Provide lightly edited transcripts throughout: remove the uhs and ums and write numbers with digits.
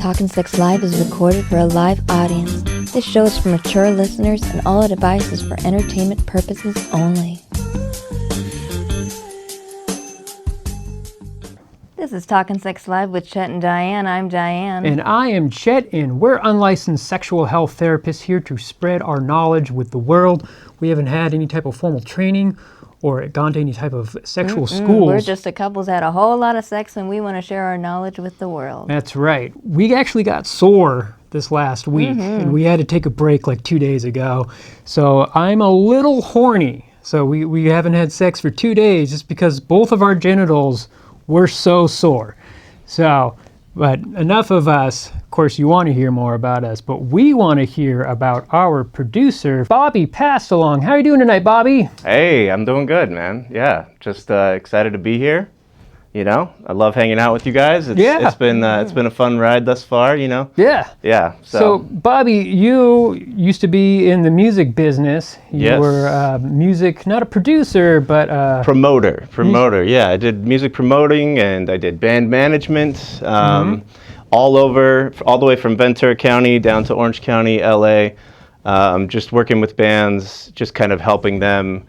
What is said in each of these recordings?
Talkin' Sex Live is recorded for a live audience. This show is for mature listeners and all advice is for entertainment purposes only. This is Talkin' Sex Live with Chet and Diane. I'm Diane. And I am Chet, and we're unlicensed sexual health therapists here to spread our knowledge with the world. We haven't had any type of formal training or gone to any type of sexual schools. We're just a couple that had a whole lot of sex and we want to share our knowledge with the world. That's right. We actually got sore this last week, and we had to take a break like 2 days ago. So I'm a little horny. So we haven't had sex for 2 days just because both of our genitals were so sore. So, but enough of us. Of course, you want to hear more about us, but we want to hear about our producer, Bobby Passed Along. How are you doing tonight, Bobby? Hey, I'm doing good, man. Yeah, just excited to be here. You know, I love hanging out with you guys. It's been a fun ride thus far, you know? Yeah. Yeah. So, Bobby, you used to be in the music business. You were music, not a producer, but promoter. Yeah, I did music promoting and I did band management all the way from Ventura County down to Orange County, LA. Just working with bands, just kind of helping them.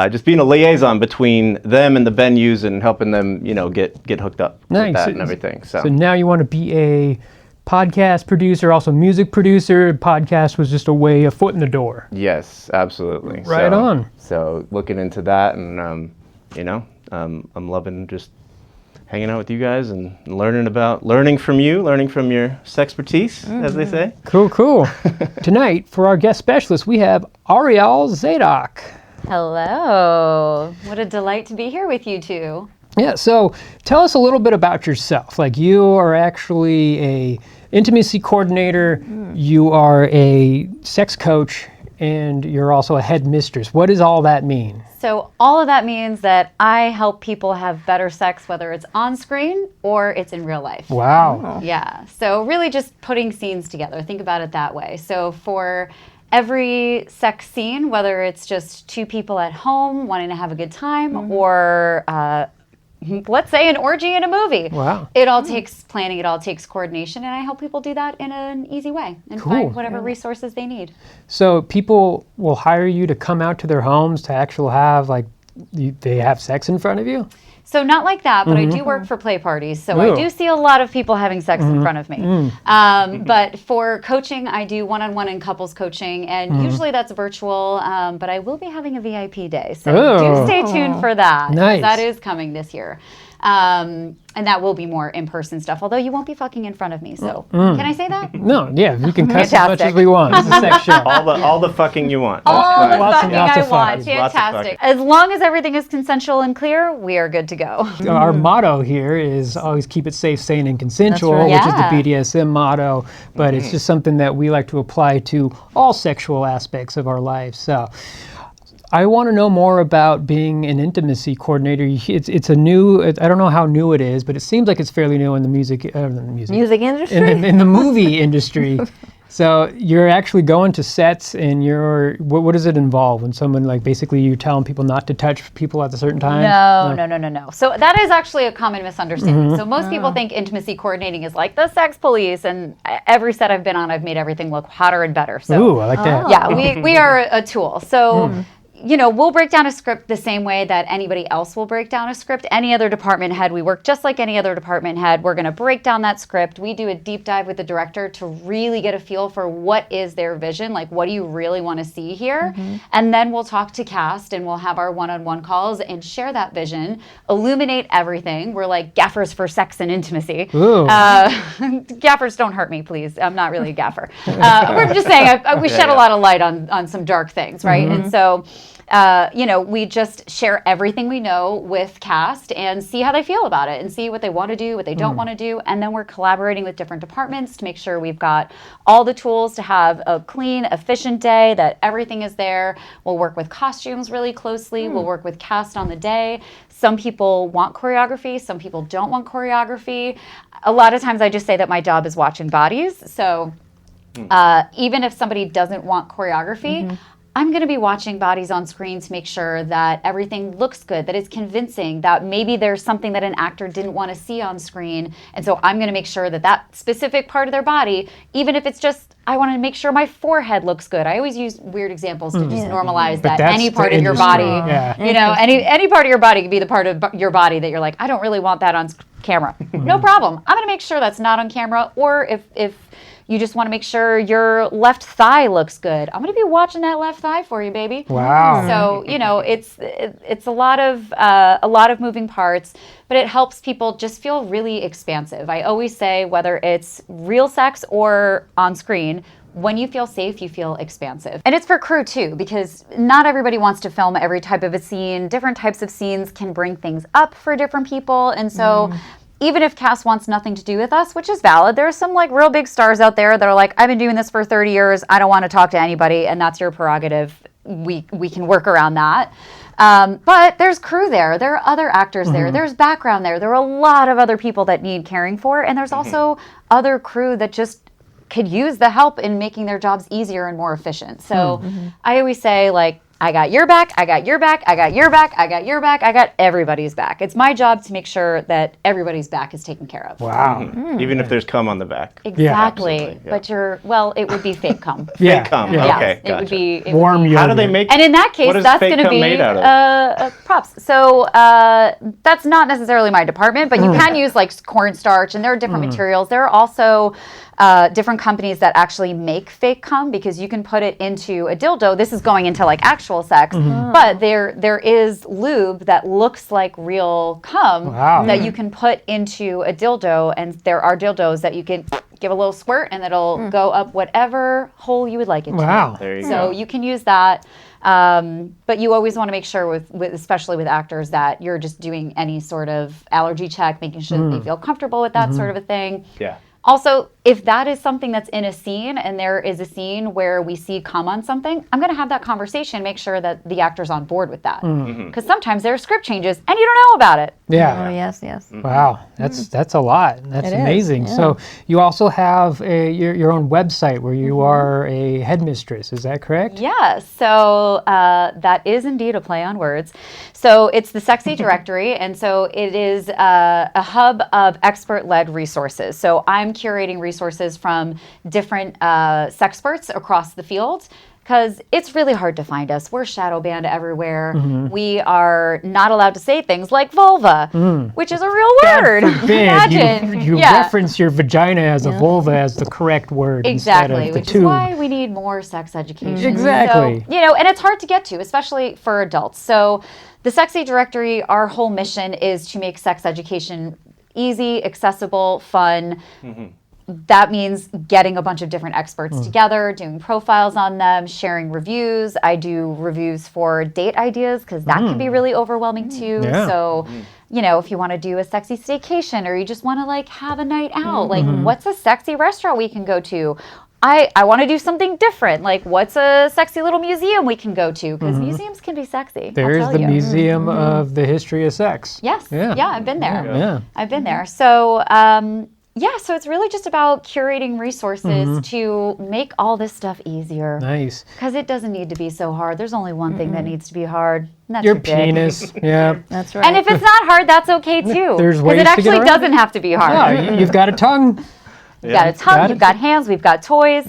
Just being a liaison between them and the venues and helping them, you know, get hooked up with that and everything. So now you want to be a podcast producer, also music producer. Podcast was just a foot in the door. Yes, absolutely. Right on. So looking into that and, I'm loving just hanging out with you guys and learning from your sexpertise, as they say. Cool. Tonight, for our guest specialist, we have Arielle Zadok. Hello. What a delight to be here with you two. Yeah, so tell us a little bit about yourself. Like, you are actually a intimacy coordinator, you are a sex coach, and you're also a head mistress. What does all that mean? So all of that means that I help people have better sex, whether it's on screen or it's in real life. Wow. Yeah, so really just putting scenes together. Think about it that way. So for every sex scene, whether it's just two people at home wanting to have a good time or let's say an orgy in a movie. Wow. It all takes planning, it all takes coordination, and I help people do that in an easy way and find whatever resources they need. So people will hire you to come out to their homes to actually have, they have sex in front of you? So not like that, but I do work for play parties. So I do see a lot of people having sex in front of me. But for coaching, I do one-on-one and couples coaching, and usually that's virtual, but I will be having a VIP day. So do stay tuned for that. Nice. That is coming this year. And that will be more in-person stuff, although you won't be fucking in front of me. So can I say that? No, yeah, we can cuss as much as we want. It's a sex show. All the fucking you want. All the fucking I want. Fucking. Fantastic. As long as everything is consensual and clear, we are good to go. Our motto here is always keep it safe, sane, and consensual, That's right. which is the BDSM motto, but it's just something that we like to apply to all sexual aspects of our life. So I want to know more about being an intimacy coordinator. It's a new, I don't know how new it is, but it seems like it's fairly new in the music industry? In the movie industry. So you're actually going to sets and what does it involve when someone, basically you're telling people not to touch people at a certain time? No. So that is actually a common misunderstanding. So most people think intimacy coordinating is like the sex police, and every set I've been on, I've made everything look hotter and better. So ooh, I like that. Yeah, we are a tool. So we'll break down a script the same way that anybody else will break down a script. Any other department head, we work just like any other department head. We're going to break down that script. We do a deep dive with the director to really get a feel for what is their vision, like what do you really want to see here? And then we'll talk to cast and we'll have our one-on-one calls and share that vision, illuminate everything. We're like gaffers for sex and intimacy. Gaffers, don't hurt me, please. I'm not really a gaffer. We're just saying we shed a lot of light on some dark things, right? And so we just share everything we know with cast and see how they feel about it and see what they want to do, what they don't want to do. And then we're collaborating with different departments to make sure we've got all the tools to have a clean, efficient day, that everything is there. We'll work with costumes really closely. We'll work with cast on the day. Some people want choreography. Some people don't want choreography. A lot of times I just say that my job is watching bodies. So even if somebody doesn't want choreography, I'm going to be watching bodies on screen to make sure that everything looks good, that it's convincing, that maybe there's something that an actor didn't want to see on screen. And so I'm going to make sure that that specific part of their body, even if it's just, I want to make sure my forehead looks good. I always use weird examples to just normalize But that that's any the part of your industry. body, Yeah. you know, any part of your body could be the part of your body that you're like, I don't really want that on camera. No problem. I'm going to make sure that's not on camera. Or if you just want to make sure your left thigh looks good, I'm going to be watching that left thigh for you, baby. Wow. So, you know, it's a lot of moving parts, but it helps people just feel really expansive. I always say, whether it's real sex or on screen, when you feel safe, you feel expansive. And it's for crew too, because not everybody wants to film every type of a scene. Different types of scenes can bring things up for different people. And so even if cast wants nothing to do with us, which is valid, there are some like real big stars out there that are like, I've been doing this for 30 years. I don't want to talk to anybody. And that's your prerogative. We can work around that. But there's crew there. There are other actors there. There's background there. There are a lot of other people that need caring for. And there's also other crew that just could use the help in making their jobs easier and more efficient. So I always say, like, I got your back, I got your back, I got your back, I got your back, I got everybody's back. It's my job to make sure that everybody's back is taken care of. Wow. Even if there's cum on the back. Exactly. Absolutely, yeah. But it would be fake cum. Yeah. Fake cum. Yeah. Okay, Yes, it would gotcha. be it Warm would be, yogurt. How do they make? and in that case, what is that's fake going to cum be made out of? props. So that's not necessarily my department, but you can use like cornstarch, and there are different materials. There are also different companies that actually make fake cum, because you can put it into a dildo. This is going into like actual sex, but there is lube that looks like real cum that you can put into a dildo, and there are dildos that you can give a little squirt and it'll go up whatever hole you would like it to. Wow. There you So go. you can use that. But you always want to make sure with especially with actors, that you're just doing any sort of allergy check, making sure that they feel comfortable with that sort of a thing. Yeah. Also, if that is something that's in a scene, and there is a scene where we see cum on something, I'm going to have that conversation, make sure that the actor's on board with that. Because sometimes there are script changes and you don't know about it. Yeah. Oh, yes, yes. Wow, that's a lot. That's It is, amazing. yeah. So you also have your own website where you are a headmistress. Is that correct? Yeah, so that is indeed a play on words. So it's the Sexy Directory, and so it is a hub of expert-led resources. So I'm curating resources from different sexperts across the field, because it's really hard to find us. We're shadow banned everywhere. We are not allowed to say things like vulva, which is a real word. Imagine. You reference your vagina as a vulva as the correct word instead Exactly, of the which is tube. why we need more sex education. Exactly. So, and it's hard to get to, especially for adults. So the Sexy Directory, our whole mission is to make sex education easy, accessible, fun. That means getting a bunch of different experts together, doing profiles on them, sharing reviews. I do reviews for date ideas, because that can be really overwhelming too. Yeah. So, if you want to do a sexy staycation, or you just want to like have a night out, like what's a sexy restaurant we can go to? I want to do something different. Like, what's a sexy little museum we can go to? Because museums can be sexy. There's I'll the tell you. Museum of the History of Sex. Yes. Yeah. Yeah, I've been there. Yeah. I've been there. So, so it's really just about curating resources to make all this stuff easier. Nice. Because it doesn't need to be so hard. There's only one thing that needs to be hard, and that's Your your dick. penis. Yeah. That's right. And if it's not hard, that's okay too. There's 'Cause ways it to get actually around doesn't have to be hard. Yeah, you've got a tongue. You've got a tongue, Got you've it. got hands, we've got toys.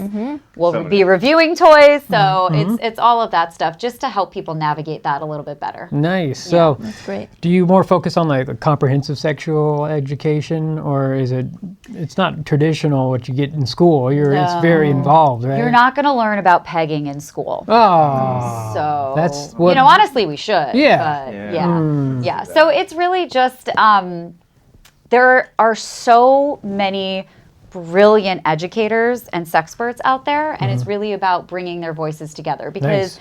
We'll be reviewing toys, so it's all of that stuff, just to help people navigate that a little bit better. Nice. So, That's great. do you more focus on like the comprehensive sexual education, or is it's not traditional what you get in school? It's very involved, right? You're not going to learn about pegging in school. Oh. So, That's what- honestly, we should. Yeah. But Yeah. yeah. So it's really just, there are so many brilliant educators and sexperts out there, and it's really about bringing their voices together, because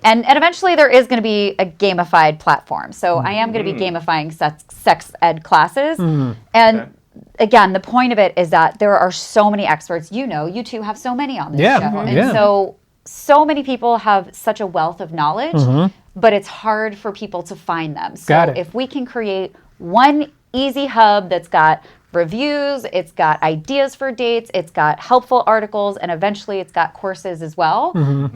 and eventually there is going to be a gamified platform. So I am going to be gamifying sex ed classes. And again, the point of it is that there are so many experts. You two have so many on this Yeah, show. And yeah. so many people have such a wealth of knowledge, but it's hard for people to find them. So Got it. if we can create one easy hub that's got reviews, it's got ideas for dates, it's got helpful articles, and eventually it's got courses as well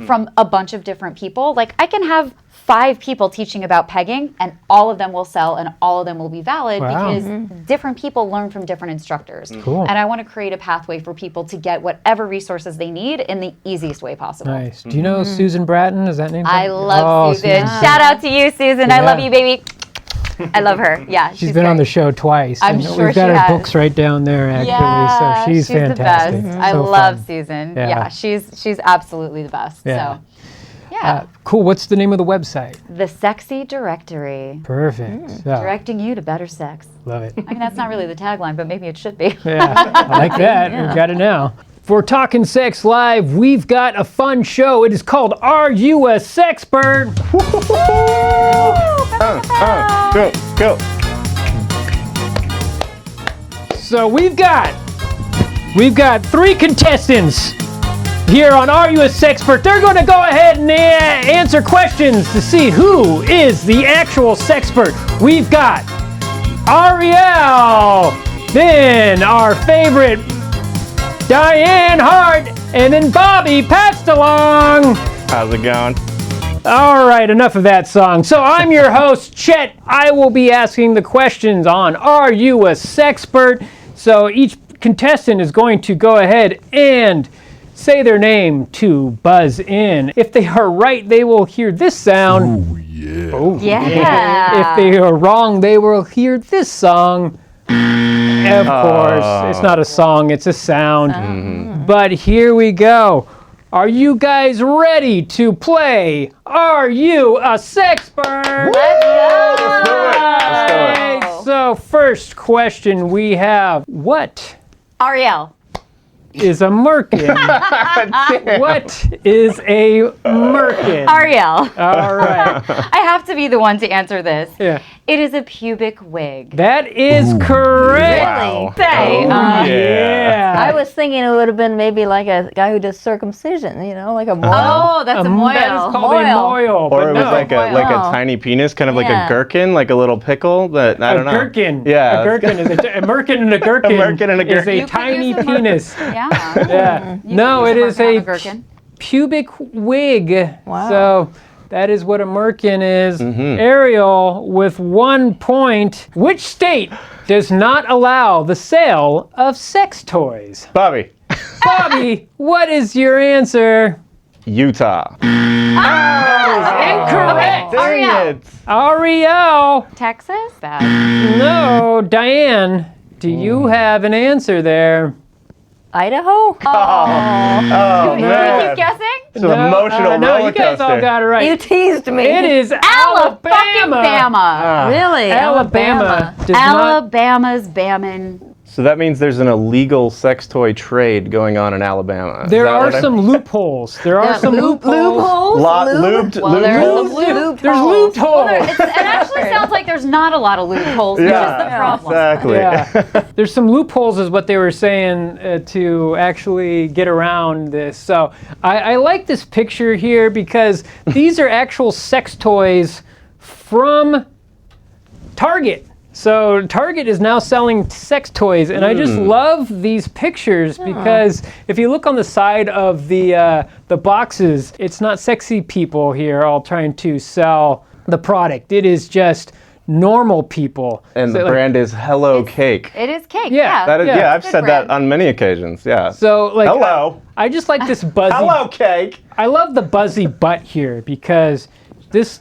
from a bunch of different people. Like I can have 5 people teaching about pegging and all of them will sell and all of them will be valid because different people learn from different instructors. Cool. And I want to create a pathway for people to get whatever resources they need in the easiest way possible. Nice. Do you know Susan Bratton? Is that name? I love Susan. Shout out to you, Susan. I love you, baby. I love her. Yeah, She's been on the show twice. I'm and sure we've got she her has. books right down there, actually. Yeah, so she's fantastic. the best. I So love fun. Susan. Yeah. Yeah, she's absolutely the best. Yeah. So, yeah. Cool. What's the name of the website? The Sexy Directory. Perfect. So, Directing you to better sex. love it. I mean, that's not really the tagline, but maybe it should be. Yeah, I like that. We've got it now. For Talking Sex Live, we've got a fun show. It is called Are You a Sexpert? Go. So we've got 3 contestants here on Are You a Sexpert? They're going to go ahead and answer questions to see who is the actual sexpert. We've got Arielle, then our favorite Diane Hart, and then Bobby Pastalong. How's it going? All right, enough of that song. So I'm your host, Chet. I will be asking the questions on Are You a Sexpert? So each contestant is going to go ahead and say their name to buzz in. If they are right, they will hear this sound. Oh, yeah. Oh, Yeah. If they are wrong, they will hear this song. Of course, it's not a song, it's a sound. But here we go. Are you guys ready to play Are You a Sexpert? Let's do it. Let's do it. Okay, so first question we have, what Arielle. is a merkin? What is a merkin? Arielle. All right. I have to be the one to answer this. Yeah. It is a pubic wig. That is correct. Wow. Say, Yeah. I was thinking it would have been maybe like a guy who does circumcision, like a moil. Oh, that's a moil. That is called a moil. Or but it was no. like a tiny penis, kind of like a Yeah. gherkin, like a little pickle. But I don't know. A gherkin. Yeah. A gherkin is a merkin and a gherkin. A merkin and a is gherkin. a You could tiny use a penis. Yeah. Yeah. You No, could it use is a a gherkin. pubic wig. Wow. So that is what a merkin is. Mm-hmm. Ariel with 1 point. Which state does not allow the sale of sex toys? Bobby. Bobby, what is your answer? Utah. Incorrect. Dang Arielle. it. Ariel. Texas? Bad. No, Diane. Do you have an answer there? Idaho? Oh, Can we man. keep guessing? It's an emotional no, roller you guys all coaster. got it right. You teased me. It is Alabama. Alabama. Really? Alabama does not. Alabama's Bammin. So that means there's an illegal sex toy trade going on in Alabama. Is There that are what I- some loopholes. There are some loopholes. Loopholes? Lubed. Well, there's some Lubed? There's Loopholes. loopholes. It actually sounds like there's not a lot of loopholes, which is the problem. Exactly. Yeah. There's some loopholes, is what they were saying, to actually get around this. So I like this picture here because these are actual sex toys from Target. So Target is now selling sex toys, and I just love these pictures because if you look on the side of the boxes, it's not sexy people here all trying to sell the product. It is just normal people. And So, the like, brand is Hello Cake. It is cake. Yeah, Yeah. That is, Yeah. yeah, I've Good said brand. that on many occasions. Yeah. So like Hello. I just like this buzzy. Hello Cake. I love the buzzy butt here because this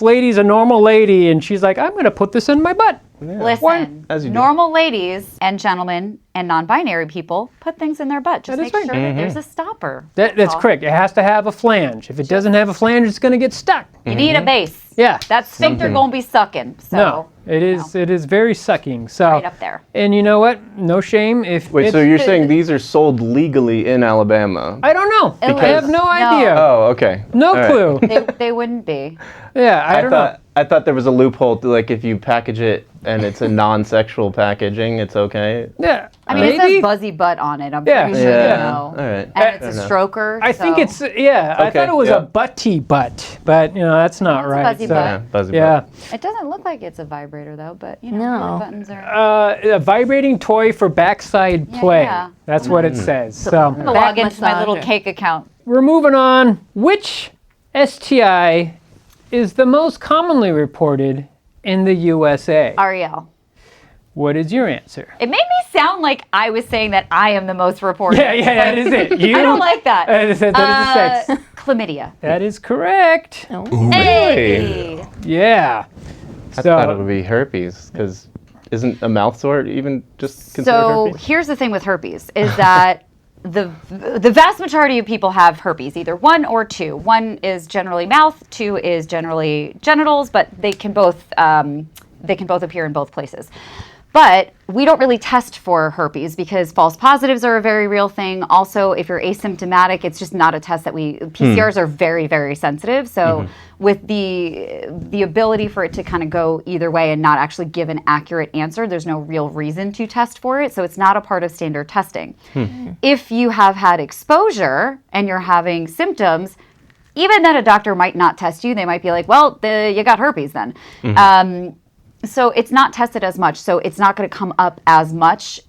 lady's a normal lady and she's like, I'm gonna put this in my butt. Listen, As you do. normal ladies and gentlemen and non-binary people put things in their butt. Just That make is sure right. that there's a stopper. That's all. correct. It has to have a flange. If it doesn't have a flange, it's gonna get stuck. You need a base. Yeah. That sphincter gonna be sucking. So No, it is very sucking. So right up there. And you know what? No shame if Wait, it's, so you're saying these are sold legally in Alabama? I don't know. I have no idea. Oh, okay. No All right. clue. They wouldn't be. Yeah, I don't know. I thought there was a loophole to, like, if you package it and it's a non-sexual packaging, it's okay. Yeah, I mean, it Maybe? says buzzy butt on it. I'm Yeah. pretty sure Yeah. you know. All right. And it's a stroker. I think it's, I thought it was yeah. a butty butt, but, that's not It's a right. buzzy butt. Yeah, buzzy Yeah. butt. It doesn't look like it's a vibrator though, but you know, No. the buttons are. A vibrating toy for backside play. yeah. That's what it says. So I'm gonna log Back into my little massager. cake account. we're moving on. Which STI is the most commonly reported in the USA? Arielle. What is your answer? It made me sound like I was saying that I am the most reported. Yeah, that is it. You, I don't like that. that is the sex. Chlamydia. That is correct. Hey. Yeah. I thought it would be herpes, because isn't a mouth sore even just considered So herpes? here's the thing with herpes is that the vast majority of people have herpes, either 1 or 2. 1 is generally mouth, 2 is generally genitals, but they can both appear in both places. But we don't really test for herpes because false positives are a very real thing. Also, if you're asymptomatic, it's just not a test that PCRs are very, very sensitive. So with the ability for it to kind of go either way and not actually give an accurate answer, there's no real reason to test for it. So it's not a part of standard testing. If you have had exposure and you're having symptoms, even then a doctor might not test you. They might be like, well, you got herpes then. So it's not tested as much, so it's not going to come up as much,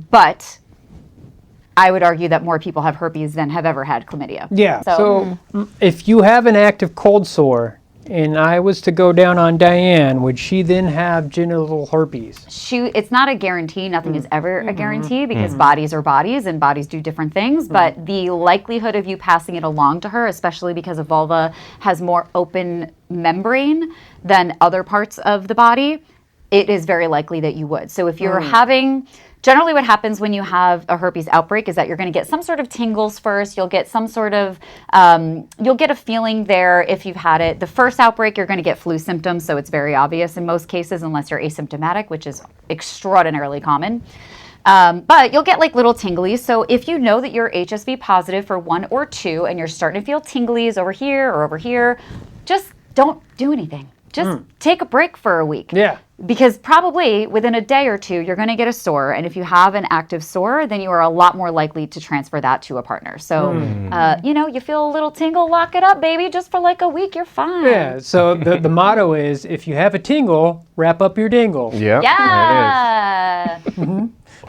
but I would argue that more people have herpes than have ever had chlamydia. Yeah. So if you have an active cold sore and I was to go down on Diane, would she then have genital herpes? It's not a guarantee. Nothing is ever a guarantee because bodies are bodies and bodies do different things. But the likelihood of you passing it along to her, especially because a vulva has more open membrane than other parts of the body, it is very likely that you would. So if you're having... Generally what happens when you have a herpes outbreak is that you're going to get some sort of tingles first. You'll get some sort of, you'll get a feeling there if you've had it. The first outbreak, you're going to get flu symptoms, so it's very obvious in most cases unless you're asymptomatic, which is extraordinarily common. But you'll get like little tinglies. So if you know that you're HSV positive for 1 or 2 and you're starting to feel tinglies over here or over here, just don't do anything. Just take a break for a week. Yeah. Because probably within a day or 2, you're going to get a sore. And if you have an active sore, then you are a lot more likely to transfer that to a partner. So, you feel a little tingle, lock it up, baby. Just for like a week, you're fine. Yeah. So the motto is, if you have a tingle, wrap up your dingle. Yeah. Yeah.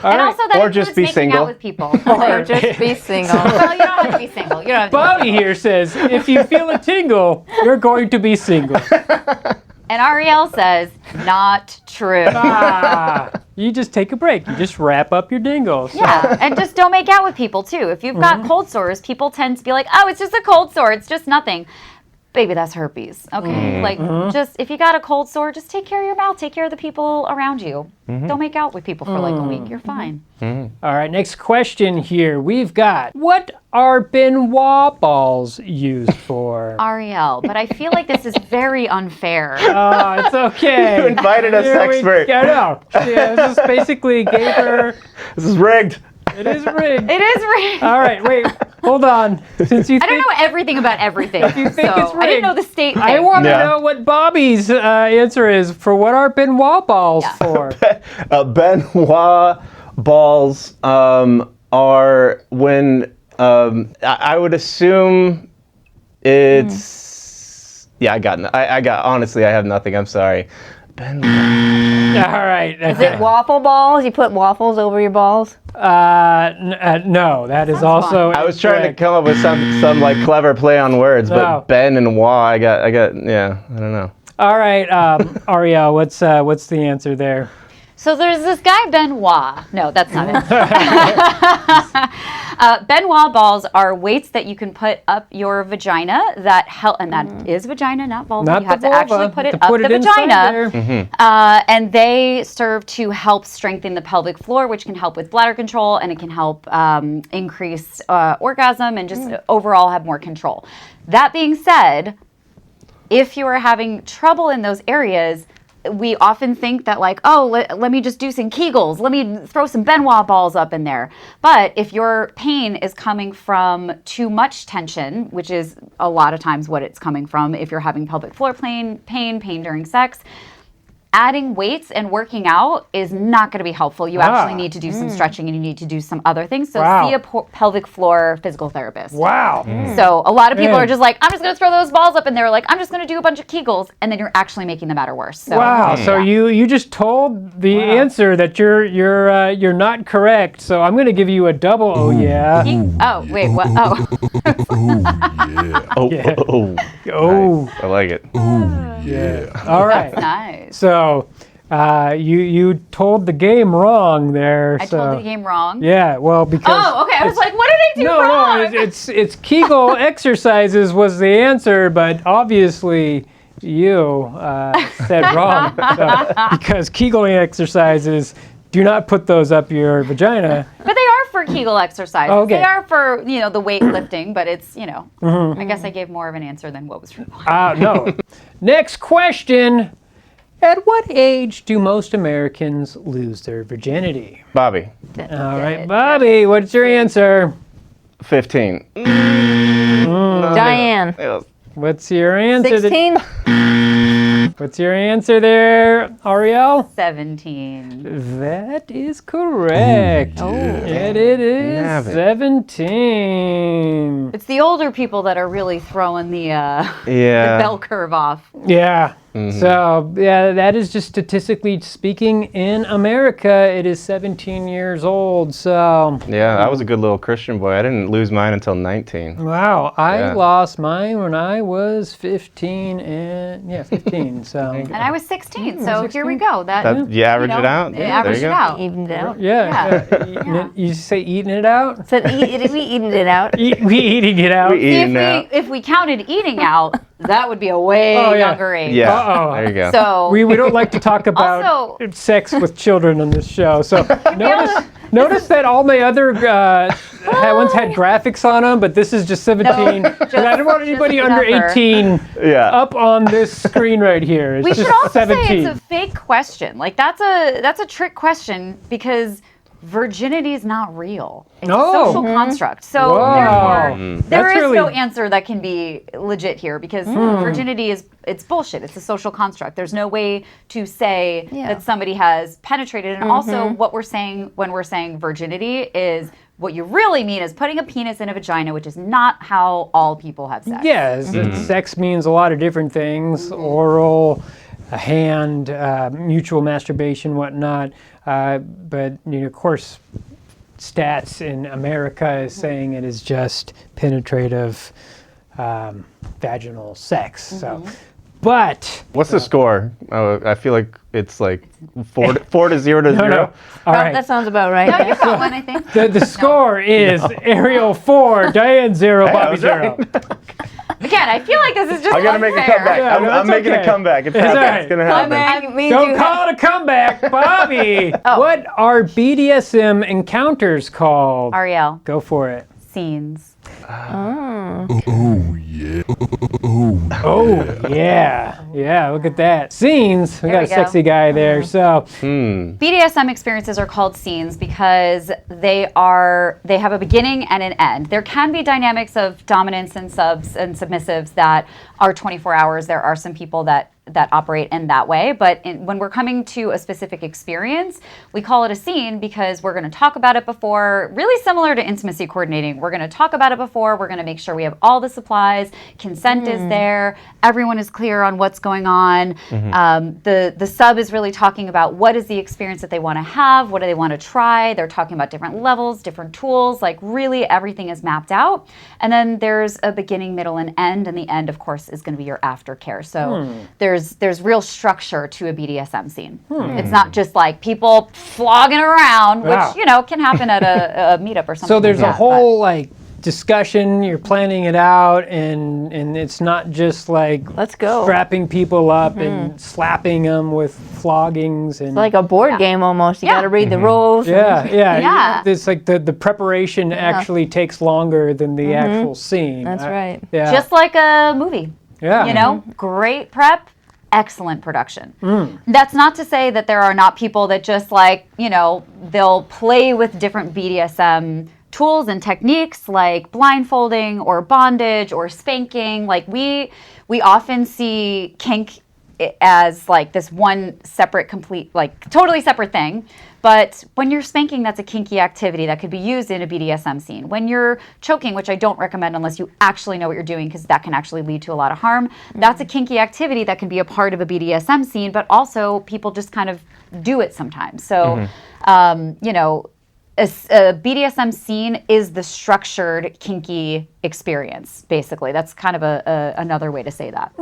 And also that Or includes just be making single. out with people. Or just be single. Well, you don't have to be single. You don't have to be Bobby here says, if you feel a tingle, you're going to be single. And Arielle says, not true. You just take a break. You just wrap up your dingle. So- Yeah, and just don't make out with people, too. If you've got cold sores, people tend to be like, oh, it's just a cold sore. It's just nothing. Baby, that's herpes. Okay? Just, if you got a cold sore, just take care of your mouth. Take care of the people around you. Don't make out with people for like a week. You're fine. All right, next question here. We've got, what are Benoit balls used for? Arielle, but I feel like this is very unfair. Oh, it's okay. You invited a sexpert. I know. Yeah, this is basically gave her. This is rigged. It is rigged. It is rigged. All right, wait, hold on. Since you I don't know everything about everything. you think so it's I didn't know rigged, the state thing. I want to Yeah. know what Bobby's answer is for what are Benoit balls for. Benoit balls are when I would assume it's I got honestly I have nothing. I'm sorry. Benoit. All right. Is it waffle balls? You put waffles over your balls? No, that is also. I was trying to incorrect. come up with some like clever play on words, No. but Ben and Wa, I got I don't know. All right, Arielle, what's the answer there? So there's this guy, Benoit. No, that's not it. Benoit balls are weights that you can put up your vagina that help, and that is vagina, not vulva. Not You have the to actually vulva, put it to up put the it inside vagina. there. And they serve to help strengthen the pelvic floor, which can help with bladder control, and it can help increase orgasm and just overall have more control. That being said, if you are having trouble in those areas, we often think that like, oh, let me just do some Kegels. Let me throw some Benoit balls up in there. But if your pain is coming from too much tension, which is a lot of times what it's coming from, if you're having pelvic floor pain during sex, adding weights and working out is not going to be helpful. You actually need to do some stretching and you need to do some other things. So see a pelvic floor physical therapist. Wow. So a lot of people are just like, I'm just going to throw those balls up, and they're like, I'm just going to do a bunch of Kegels, and then you're actually making the matter worse. So, Wow. So you just told the answer that you're not correct. So I'm going to give you a double. Oh yeah. Oh wait, what? Oh. Oh. Nice. I like it. Yeah. All right. Nice. So you told the game wrong there. I told the game wrong. Yeah. Well, because. Oh, okay. I was like, what did I do wrong? No. It's Kegel exercises was the answer, but obviously you said wrong because Kegel exercises. Do not put those up your vagina. But they are for Kegel exercises. Okay. They are for, the weightlifting, but it's, I guess I gave more of an answer than what was required. No. Next question. At what age do most Americans lose their virginity? Bobby, All right, Bobby, what's your answer? 15. Diane. What's your answer? 16? What's your answer there, Arielle? 17. That is correct. And it is Have it. 17. It's the older people that are really throwing the bell curve off. Yeah. So, that is just statistically speaking, in America, it is 17 years old. So, Yeah, I was a good little Christian boy. I didn't lose mine until 19. wow, I Yeah. lost mine when I was 15 and 15. So, And I was 16, so here we go. You average it out? It Yeah, averaged there it you go. out. Evened it out. yeah. You say eating it out? Said we evened it out. We eating it out. We eating now. If we counted eating out, that would be a way Oh, yeah. younger age. Yeah, Uh-oh. there you go. So We don't like to talk about Also- sex with children on this show. So notice that all my other ones had graphics on them, but this is just 17. No, And I don't want anybody just under number. 18 Yeah. up on this screen right here. It's we just should also 17. say it's a fake question. Like that's a trick question because virginity is not real. It's Oh. a social construct. So Wow. therefore, there That's is really- no answer that can be legit here because virginity it's bullshit. It's a social construct. There's no way to say that somebody has penetrated. And also what we're saying when we're saying virginity is what you really mean is putting a penis in a vagina, which is not how all people have sex. Yes, sex means a lot of different things. Oral, a hand, mutual masturbation, whatnot. But of course, stats in America is saying it is just penetrative vaginal sex. So, but What's the score? I feel like it's like 4 to 0 to 0. no. All right. That sounds about right. No, you got one, I think. The score is Arielle 4, Diane 0, Hey, I Bobby was 0. right. Again, I feel like this is just I gotta make a unfair. comeback. Yeah, I'm that's making okay. a comeback. It's It's happening. all right. It's gonna happen. Don't call it a comeback, Bobby. What are BDSM encounters called? Arielle, Go for it. scenes. Oh, yeah. Yeah, look at that. Scenes. We got we a go. sexy guy there. So, BDSM experiences are called scenes because they have a beginning and an end. There can be dynamics of dominance and subs and submissives that are 24 hours. There are some people that operate in that way, but when we're coming to a specific experience, we call it a scene because we're going to talk about it before, really similar to intimacy coordinating. We're going to talk about it before, we're going to make sure we have all the supplies, consent is there, everyone is clear on what's going on. The sub is really talking about what is the experience that they want to have, what do they want to try, they're talking about different levels, different tools, like really everything is mapped out. And then there's a beginning, middle, and end, and the end, of course, is going to be your aftercare. So there's real structure to a BDSM scene. It's not just like people flogging around, Wow. which can happen at a meetup or something. so there's like a that, whole like discussion. You're planning it out, and it's not just like Let's go. strapping people up and slapping them with floggings and It's like a board game almost. You Yeah. got to read the rules. yeah. Yeah. It's like the preparation actually takes longer than the actual scene. That's right. Yeah. just like a movie. yeah. Great prep, excellent production. That's not to say that there are not people that just they'll play with different BDSM tools and techniques like blindfolding or bondage or spanking. Like we often see kink as like this one separate, complete, like totally separate thing. But when you're spanking, that's a kinky activity that could be used in a BDSM scene. When you're choking, which I don't recommend unless you actually know what you're doing, because that can actually lead to a lot of harm, that's a kinky activity that can be a part of a BDSM scene, but also people just kind of do it sometimes. So, you know, a BDSM scene is the structured kinky experience, basically. That's kind of another way to say that.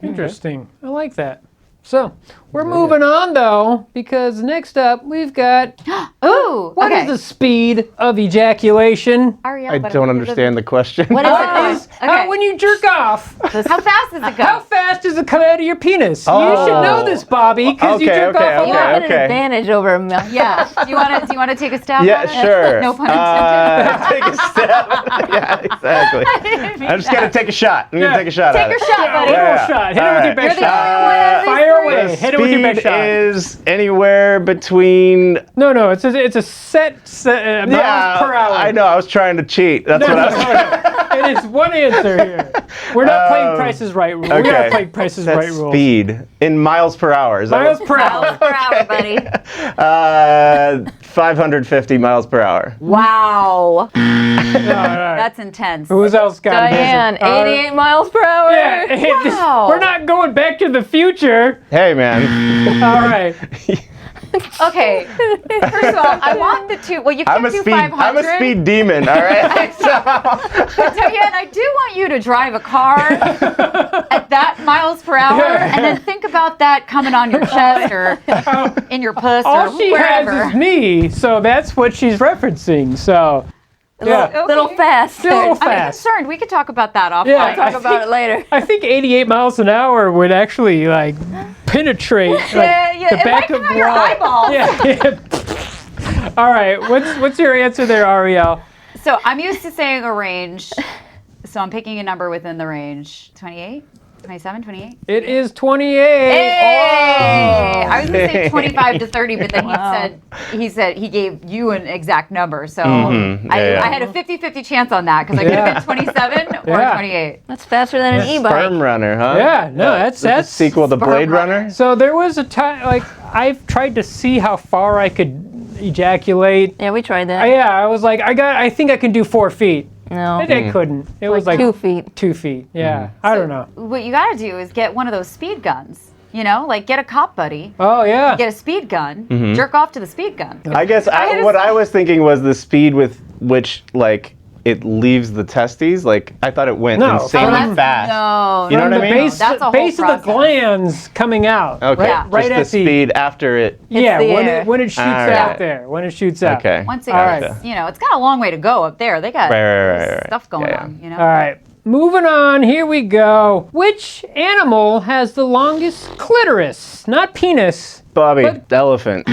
Interesting. I like that. So, we're moving on, though, because next up, we've got... Ooh, What is the speed of ejaculation? Arielle, I don't understand the question. What is it? Okay. When you jerk off. How fast does it go? How fast does it come out of your penis? You should know this, Bobby, because you jerk off a You lot. have an advantage over me. Yeah. Do you want to take a stab Yeah, at it? sure. No pun intended. Take a stab. Yeah, exactly. I'm just going to take a shot. I'm going to take a shot at Take it. your shot, buddy. Little shot. Hit it with your best You're the shot. only one of these Fire three. away. Hit it with your best Speed shot. is anywhere between... No, it's a set miles per hour. I know. I was trying to cheat. That's what I was trying. It is one answer here. We're not playing Price is Right rule. We're not playing Price is Right That's rule. speed in miles per hour. Is that Miles what- per Miles hour. per hour, buddy. 550 miles per hour. Wow. All right. That's intense. Who else got Diane, it? 88 miles per hour. Yeah, Wow. we're not going back to the future. Hey, man. All right. Okay. First of all, I want the two. Well, you can't do 500. I'm a speed demon. All right. But Diane, I do want you to drive a car at that miles per hour, and then think about that coming on your chest or in your puss All or she wherever. has is me, so that's what she's referencing. So, yeah, Okay. Little fast. a little I'm fast. concerned. We could talk about that offline. Yeah, Talk about it later. I think 88 miles an hour would actually like penetrate like, the it back might of come out your eyeballs. Yeah. All right. What's your answer there, Arielle? So I'm used to saying a range. So I'm picking a number within the range. 28? 27, 28? It is 28. Hey! I was going to say 25 to 30, but then he said he gave you an exact number. So I had a 50-50 chance on that because I could have been 27 or Yeah. 28. That's faster than an e-bike. Sperm Runner, huh? Yeah, no, that's the sequel to Blade Runner. So there was a time like I've tried to see how far I could ejaculate. Yeah, we tried that. I was like, I think I can do 4 feet. No. I couldn't. It was like 2 feet. 2 feet. Yeah, I don't know. What you got to do is get one of those speed guns. You know, like get a cop buddy, Oh yeah. get a speed gun, jerk off to the speed gun. I guess what I was thinking was the speed with which like it leaves the testes. Like I thought it went No, insanely fast. No, You know what I the mean? base, That's a whole base of the process. glands coming out. Okay, Yeah. Right just at the the speed after it. Yeah, the when air. it shoots All out right. there. When it shoots out. Okay. Once it All gets, right. you know, it's got a long way to go up there. They got Right. stuff going Yeah, yeah. on, you know. All right. Moving on, here we go. Which animal has the longest clitoris? Not penis. Bobby, But- elephant.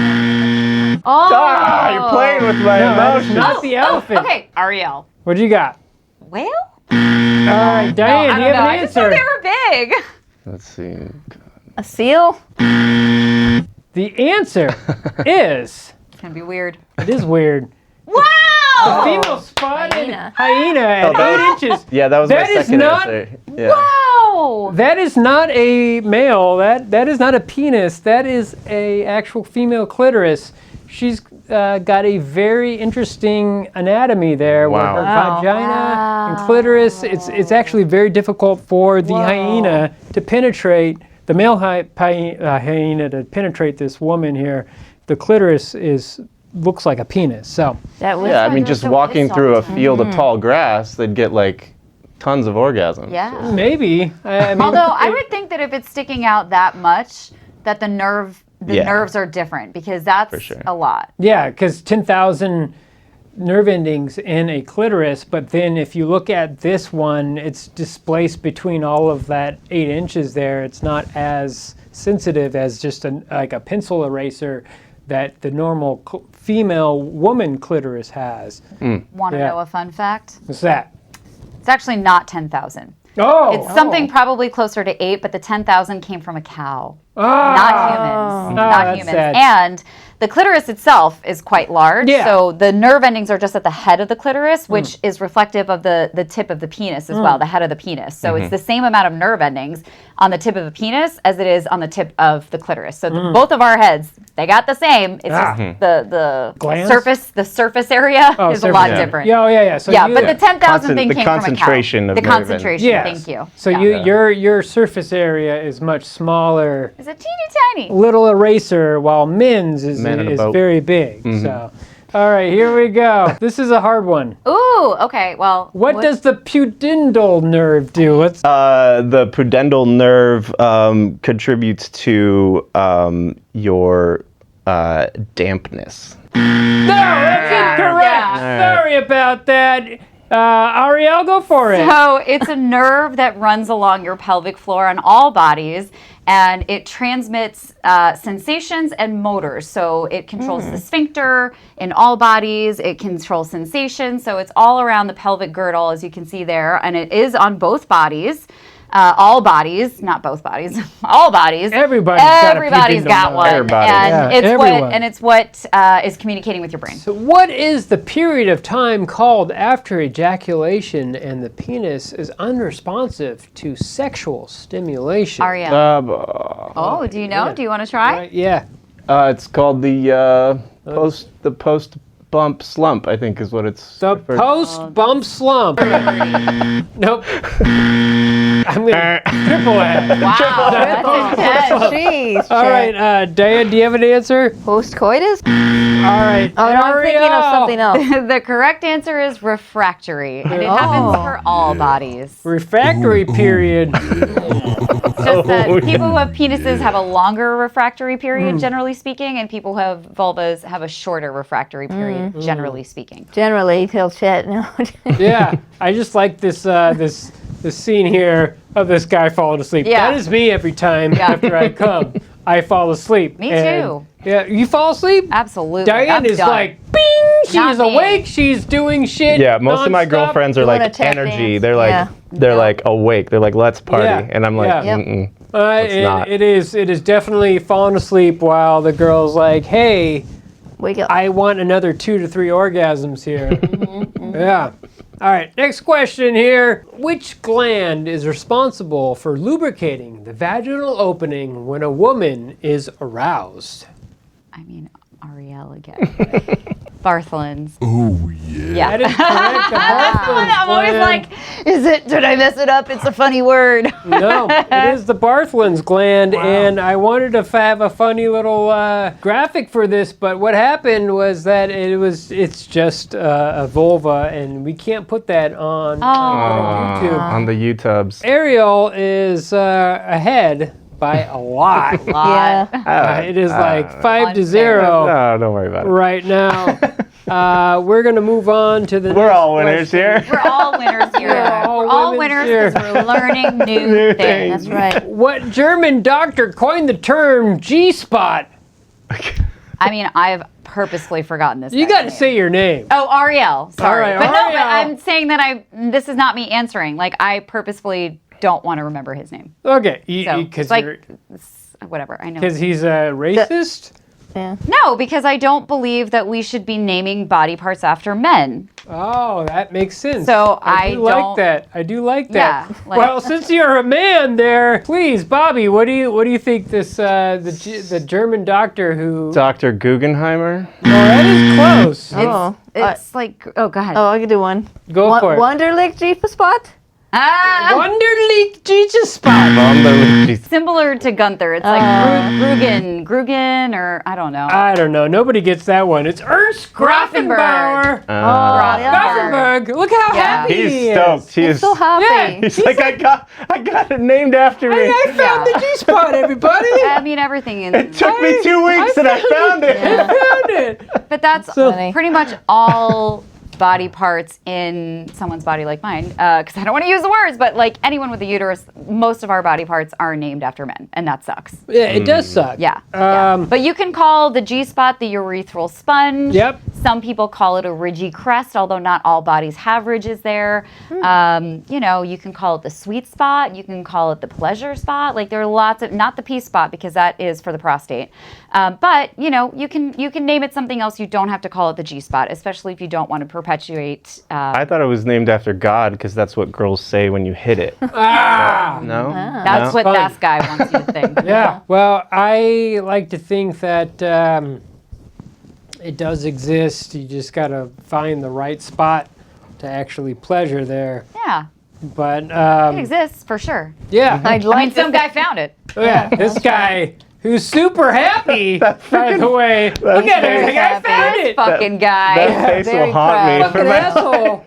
Oh, You're playing with my No, that is emotions. not the elephant. Okay, Arielle. What do you got? Whale? All right, Diane, I do don't you know. have I an just thought answer? they were big. Let's see. A seal? The answer is, It's gonna be weird. it is weird. Wow! Female spotted Hyena. hyena at that 8 inches. Yeah, that was That my is second not- answer. Yeah. Wow! That is not a male. That is not a penis. That is a actual female clitoris. She's got a very interesting anatomy there, where Wow. her Wow. vagina and clitoris. It's actually very difficult for the hyena to penetrate. The male hyena to penetrate this woman here. The clitoris looks like a penis. So That was Yeah, I why mean, they're just so walking pissed all through the a time. field of tall grass, they'd get like tons of orgasms. Yeah. maybe. I mean, Although I would think that if it's sticking out that much, that the Yeah. nerves are different because that's sure. a lot. Yeah, because 10,000 nerve endings in a clitoris, but then if you look at this one, it's displaced between all of that 8 inches there. It's not as sensitive as just like a pencil eraser that the normal female woman clitoris has. Want to Yeah. know a fun fact? What's that? It's actually not 10,000. Oh! It's something probably closer to 8, but the 10,000 came from a cow. Ah! Not humans. Oh, Not that's humans. sad. And the clitoris itself is quite large. Yeah. So the nerve endings are just at the head of the clitoris, which is reflective of the tip of the penis as well, the head of the penis. So it's the same amount of nerve endings on the tip of the penis as it is on the tip of the clitoris. So both of our heads, they got the same. It's just the Glands? surface area is a lot different. Yeah. So But the 10,000 thing the came from a cow. concentration of The nerve endings. concentration, Yes. thank you. So your surface area is much smaller. It's a teeny tiny. Little eraser, while men's is Man in a boat. very big. So, all right, here we go. This is a hard one. Ooh, okay, well. What does the pudendal nerve do? What's The pudendal nerve contributes to your dampness. No, that's incorrect. Yeah. Sorry about that. Arielle, go for it. So it's a nerve that runs along your pelvic floor on all bodies, and it transmits sensations and motors. So it controls the sphincter in all bodies. It controls sensations. So it's all around the pelvic girdle, as you can see there, and it is on both bodies. All bodies, not both bodies, all bodies. Everybody's got one. Everybody. And Yeah, it's what is communicating with your brain. So what is the period of time called after ejaculation and the penis is unresponsive to sexual stimulation? Arielle. Oh, do you know? Yeah. Do you want to try? Yeah. It's called the post bump slump, I think is what it's The referred- post-bump slump. Nope. I'm going to triple that. Wow, that's intense. Jeez. All right, Diane, do you have an answer? Post-coitus? All right. Oh, no, I'm thinking of something else. The correct answer is refractory, and it happens for all bodies. Refractory period. It's just that people who have penises have a longer refractory period, generally speaking, and people who have vulvas have a shorter refractory period, generally speaking. Generally, till shit. No. Yeah, I just like this this scene here of this guy falling asleep. Yeah. That is me every time after I come. I fall asleep. Me And- too. Yeah, you fall asleep? Absolutely. Diane I'm is done. like, bing! She's Not me. awake. She's doing shit. Yeah, most of my nonstop. girlfriends are Doing a like tap energy. dance. They're like Yeah. they're like awake. They're like, let's party. Yeah. And I'm like, Yeah. mm-mm. It's not. It is definitely falling asleep while the girl's like, hey, Wake up. I want another 2 to 3 orgasms here. Yeah. All right, next question here. Which gland is responsible for lubricating the vaginal opening when a woman is aroused? I mean, Arielle again. Bartholin's. Oh, yeah. That is correct. The Bartholin's I'm always gland. like, did I mess it up? It's a funny word. No, it is the Bartholin's gland, and I wanted to have a funny little graphic for this, but what happened was that it's just a vulva, and we can't put that on YouTube. On the YouTubes. Arielle is ahead by a lot. Yeah. It is like 5 to Unfair. 0 No, don't worry about it. right now. We're gonna move on to the. We're next all winners question. here. We're all winners here. We're all We're all winners winners because we're learning new things. That's right. What German doctor coined the term G-spot? I mean, I've purposefully forgotten this. You guy's got to name. say your name. Oh, Arielle. Sorry. All right, but no, but Arielle. I'm saying that this is not me answering. Like, I purposefully don't want to remember his name. Okay, So, because it's like, whatever, I know. he's a racist. Yeah. No, because I don't believe that we should be naming body parts after men. Oh, that makes sense. So I do I like don't- that. I do like that. Yeah, like- Well, since you're a man, there, please, Bobby, what do you think this the German doctor who? Dr. Guggenheimer. Oh, that is close. Oh. It's like, go ahead. Oh, I can do one. Go for it. Wonderlick G-spot? Wunderlich Jesus spot. Similar to Gunther. It's like Grugen, or I don't know. I don't know. Nobody gets that one. It's Ernst Grafenbauer. Grafenberg. Look how happy he He's is. stoked. He He's is so happy. Yeah. He's like, I got it named after me. I found the G spot, everybody. I mean, everything in. It took me 2 weeks and I found it. I found it. But that's funny. pretty much all body parts in someone's body like mine, because I don't want to use the words, but like anyone with a uterus, most of our body parts are named after men, and that sucks. Yeah, it does suck. Yeah. Um, But you can call the G-spot the urethral sponge. Yep. Some people call it a ridgy crest, although not all bodies have ridges there. You can call it the sweet spot. You can call it the pleasure spot. Like there are lots of, not the P spot because that is for the prostate. But you can name it something else. You don't have to call it the G spot, especially if you don't want to perpetuate. I thought it was named after God because that's what girls say when you hit it. No? That's what that guy wants you to think. Yeah. Well, I like to think that it does exist. You just got to find the right spot to actually pleasure there. Yeah. But It exists for sure. yeah. Some guy found it. Oh, yeah, this guy who's super happy, by the way. Look at him, like, I found This it. fucking guy. That face very will haunt me proud. for Fucking my asshole.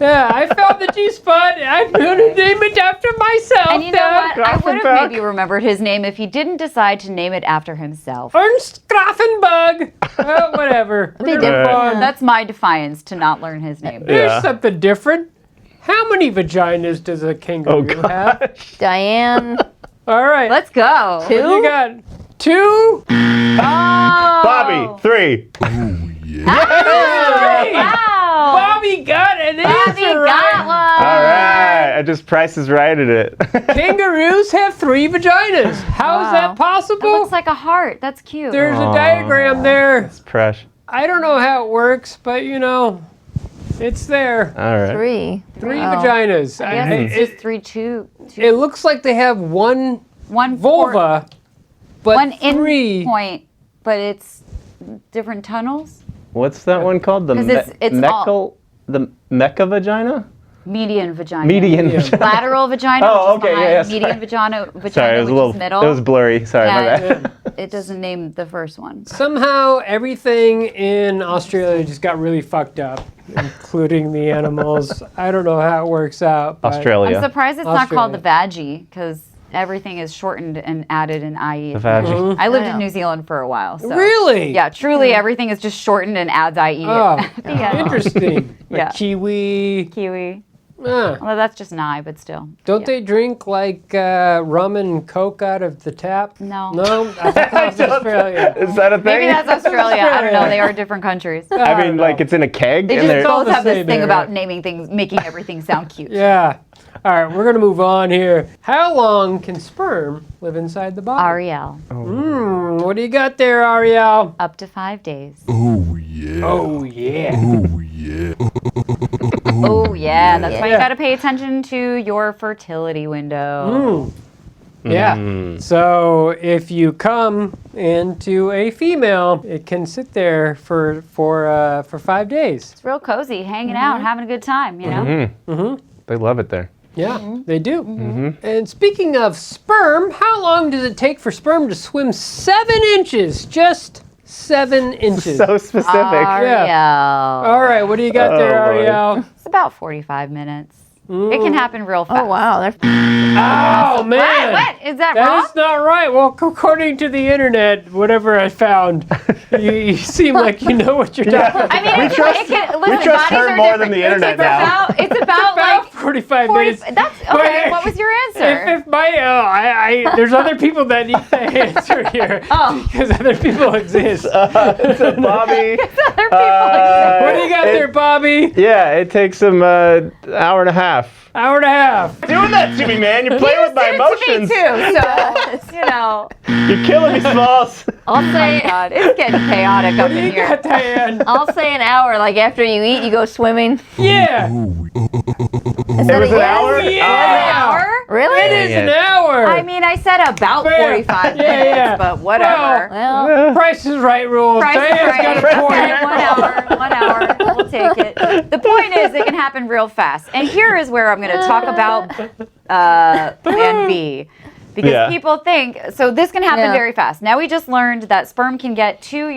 Yeah, I found the G-spot. I'm going to name it after myself. And you know what? I would have Grafenberg. maybe remembered his name if he didn't decide to name it after himself. Ernst Grafenberg. Well, whatever. different. That's my defiance to not learn his name. There's Yeah. something different. How many vaginas does a kangaroo have? Diane. All right. Let's go. What do you got? 2? Oh. Bobby, 3. Wow. Bobby got an Bobby answer got right. one. All right. I just Price is Righted it. Kangaroos have 3 vaginas. How is Wow. that It possible? looks like a heart. That's cute. There's a diagram there. It's fresh. I don't know how it works, but it's there. All right. 3. 3 Wow. vaginas. I guess it's just 3, 2. It looks like they have one One vulva, but one 3. in point, but it's different tunnels. What's that one called? The 'Cause the Mecca vagina? Median vagina. Median Yeah. vagina. Lateral vagina. Oh, which is okay, behind. yeah, sorry. Median vagina. Sorry, it was a which little. is middle. It was blurry. Sorry, my Yeah. bad. It doesn't name the first one. Somehow everything in Australia just got really fucked up, including the animals. I don't know how it works out. But Australia. I'm surprised it's not called the Australia. vaggie because everything is shortened and added an IE. The vaggie. I lived Wow. in New Zealand for a while. So. Really? Yeah, truly everything is just shortened and adds IE. Oh, at the end. interesting. Like Yeah. kiwi. Kiwi. Ah. Well, that's just an I, but still. Don't Yeah. they drink like rum and Coke out of the tap? No. No? I thought that was Australia. Is that a thing? Maybe that's Australia. I don't know. They are different countries. They I mean, don't know. like it's in a keg. just and they're- all both the have this same thing area. about naming things, making everything sound cute. Yeah. All right, we're going to move on here. How long can sperm live inside the body? Arielle, What do you got there, Arielle? up to 5 days. Oh, yeah. Oh, yeah. That's why you Yeah. got to pay attention to your fertility window. Yeah. So if you come into a female, it can sit there for 5 days. It's real cozy, hanging out, having a good time, you know? They love it there. Yeah, they do. And speaking of sperm, how long does it take for sperm to swim 7 inches? Just 7 inches. So specific. Arielle. All right, what do you got there, Oh, boy. Arielle? It's about 45 minutes. It can happen real fast. Oh, wow. They're Oh, man. What? Is that That wrong? is not right. Well, according to the internet, whatever I found, you seem like you know what you're talking about. I mean, it can, listen, trust bodies her are more different. than the internet now. It's about About like 45 40, minutes. that's But okay. What was your answer? If my, there's other people that need the answer here Oh. because other people exist. Bobby. Other people exist. What do you got there, Bobby? Yeah, it takes them hour and a half. Hour and a half. Doing that to me, man. You're playing with my Did it emotions. to me too, so you know. You're killing me, Smalls. I'll say, God, it's getting chaotic up What do in you here. got, Diane? I'll say an hour. Like after you eat, you go swimming. Yeah. Is It was an yes? hour? Yeah. Hour? Really? It is Dang an it. hour. I mean, I said about Fair. 45 Yeah, minutes, yeah. but whatever. Well, Price is right rules. Price is Diane's right. got a point. Okay, 1 hour. We'll take it. The point is, it can happen real fast. And here is where I'm going to talk about Plan B. Because Yeah. people think, so this can happen Yeah. very fast. Now we just learned that sperm can get to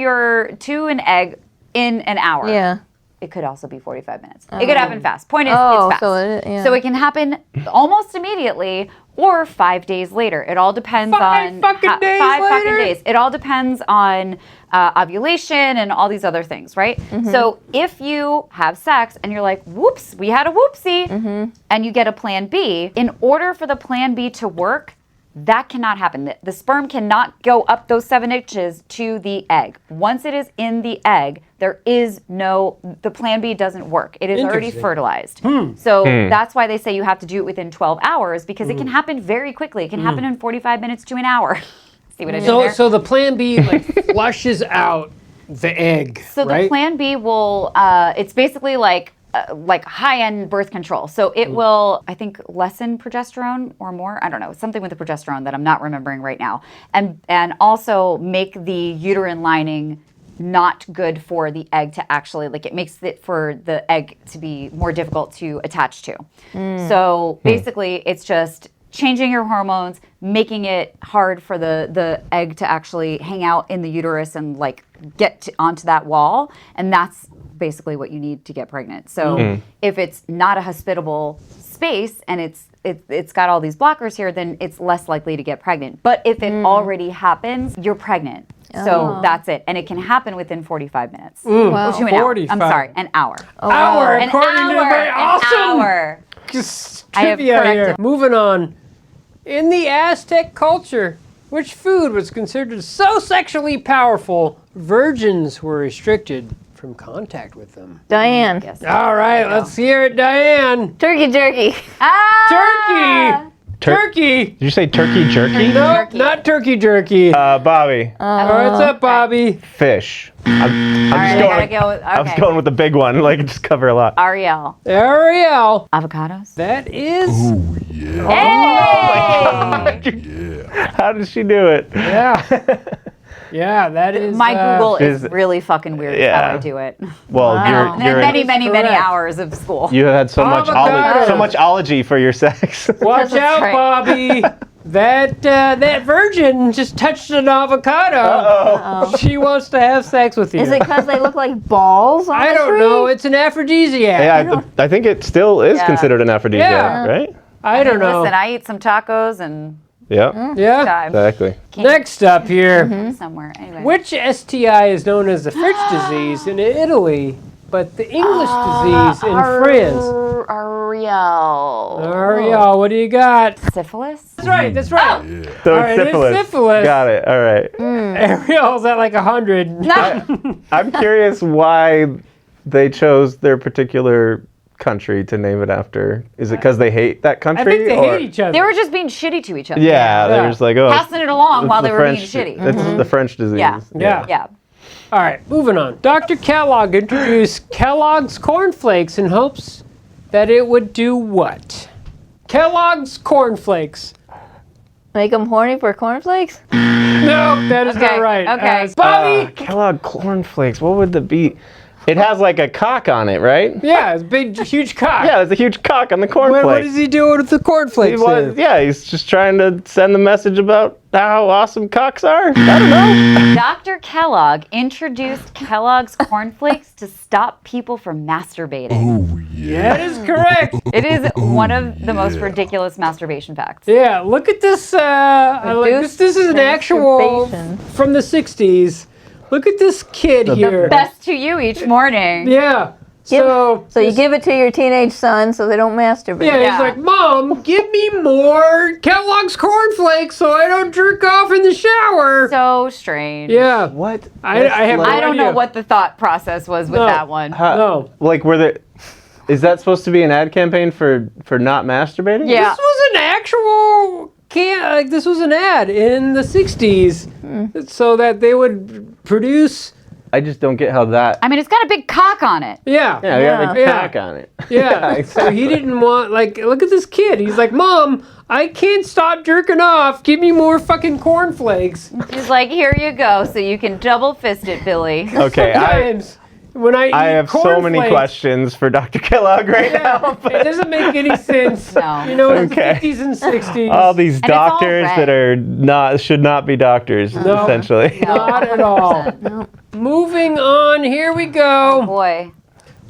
an egg in an hour. yeah. It could also be 45 minutes. It could happen fast. Point is, Oh, it's fast. so yeah. So it can happen almost immediately or 5 days later. It all depends Five on fucking days five fucking later? days. It all depends on ovulation and all these other things, right? So if you have sex and you're like, whoops, we had a whoopsie, and you get a plan B, in order for the plan B to work, That cannot happen. The sperm cannot go up those 7 inches to the egg. Once it is in the egg, the plan B doesn't work. It is already Interesting. fertilized. So that's why they say you have to do it within 12 hours because it can happen very quickly. It can happen in 45 minutes to an hour. See what I did there? So the plan B flushes out the egg, So right? the plan B will, it's basically like high-end birth control. So it will, I think, lessen progesterone or more. I don't know, something with the progesterone that I'm not remembering right now. And also make the uterine lining not good for the egg to actually, it makes it for the egg to be more difficult to attach to. So basically it's just changing your hormones, making it hard for the egg to actually hang out in the uterus and get onto that wall. And that's basically what you need to get pregnant. So if it's not a hospitable space and it's got all these blockers here, then it's less likely to get pregnant. But if it already happens, you're pregnant. So that's it. And it can happen within 45 minutes. Wow. To an hour. 45. I'm sorry, an hour. Hour, An according to hour. my awesome An hour. I have trivia here. corrected. Moving on. In the Aztec culture, which food was considered so sexually powerful, virgins were restricted from contact with them? Diane. Yes. All right, let's hear it, Diane. Turkey jerky. Turkey! Turkey! Did you say turkey jerky? No, Jerky. not turkey jerky. Bobby, What's up, Bobby? fish. I'm All just right, going. I gotta go with, I was okay. going with the big one, just cover a lot. Arielle. Arielle. Avocados. That is. Hey! How did she do it? Yeah. Yeah, that is. My Google is is- really fucking weird how I do it. Well, Wow. you're Many, many correct. hours of school. you have had so much Avocados. ology for your sex. Watch That's out, right. Bobby. That virgin just touched an avocado. Uh-oh. She wants to have sex with you. Is it because they look like balls on I the don't tree? know. It's an aphrodisiac. Yeah, I think it still is Yeah. considered an aphrodisiac, Yeah. right? I don't know. Listen, I eat some tacos and Yeah, Yeah. time exactly. Next up here. somewhere. Anyway. Which STI is known as the French disease in Italy, but the English disease in France? Arielle. Arielle, what do you got? Syphilis? That's right. That's right. So All right, it's it's syphilis. Got it. All right. Arielle's at like 100. No. I'm curious why they chose their particular country to name it after. Is it because they hate that country? I think they or- hate each other. They were just being shitty to each other. Yeah, they Yeah. were just like, oh, Passing it along it's while the they were French, being shitty. It's the French disease. Yeah. Yeah. Yeah. All right, moving on. Dr. Kellogg introduced Kellogg's cornflakes in hopes that it would do what? Kellogg's cornflakes. Make them horny for cornflakes? No, that is Okay, not right. okay. Bobby! Kellogg cornflakes. What would the be? It has like a cock on it, right? Yeah, it's a big, huge cock. Yeah, there's a huge cock on the What cornflakes. is he doing with the cornflakes? then? Yeah, he's just trying to send the message about how awesome cocks are. I don't know. Dr. Kellogg introduced Kellogg's cornflakes to stop people from masturbating. That is correct. It is one of the most ridiculous masturbation facts. Yeah, look at this. Reduced This is an actual masturbation. from the 60s. Look at this kid here. Best to you each morning. Yeah. So So you give it to your teenage son so they don't masturbate. yeah, Yeah. he's like, Mom, give me more Kellogg's cornflakes so I don't jerk off in the shower. So strange. Yeah. What? I have no I don't know idea. what the thought process was with No. that one. No. Like, is that supposed to be an ad campaign for not masturbating? Yeah. This was an actual this was an ad in the 60s so that they would produce I just don't get how that. I mean, it's got a big cock on it. yeah. Yeah, we have a Yeah. cock on it. Yeah, so he didn't want, look at this kid. He's like, Mom, I can't stop jerking off. Give me more fucking cornflakes. He's like, here you go, so you can double fist it, Billy. Okay, Sometimes when I I eat have so many cornflakes- questions for Dr. Kellogg right now. Yeah, it doesn't make any sense. No. You know, it's Okay. the 50s and 60s. All these it's all doctors red. that are should not be doctors, No. essentially. Not at all. Moving on, here we go. Boy.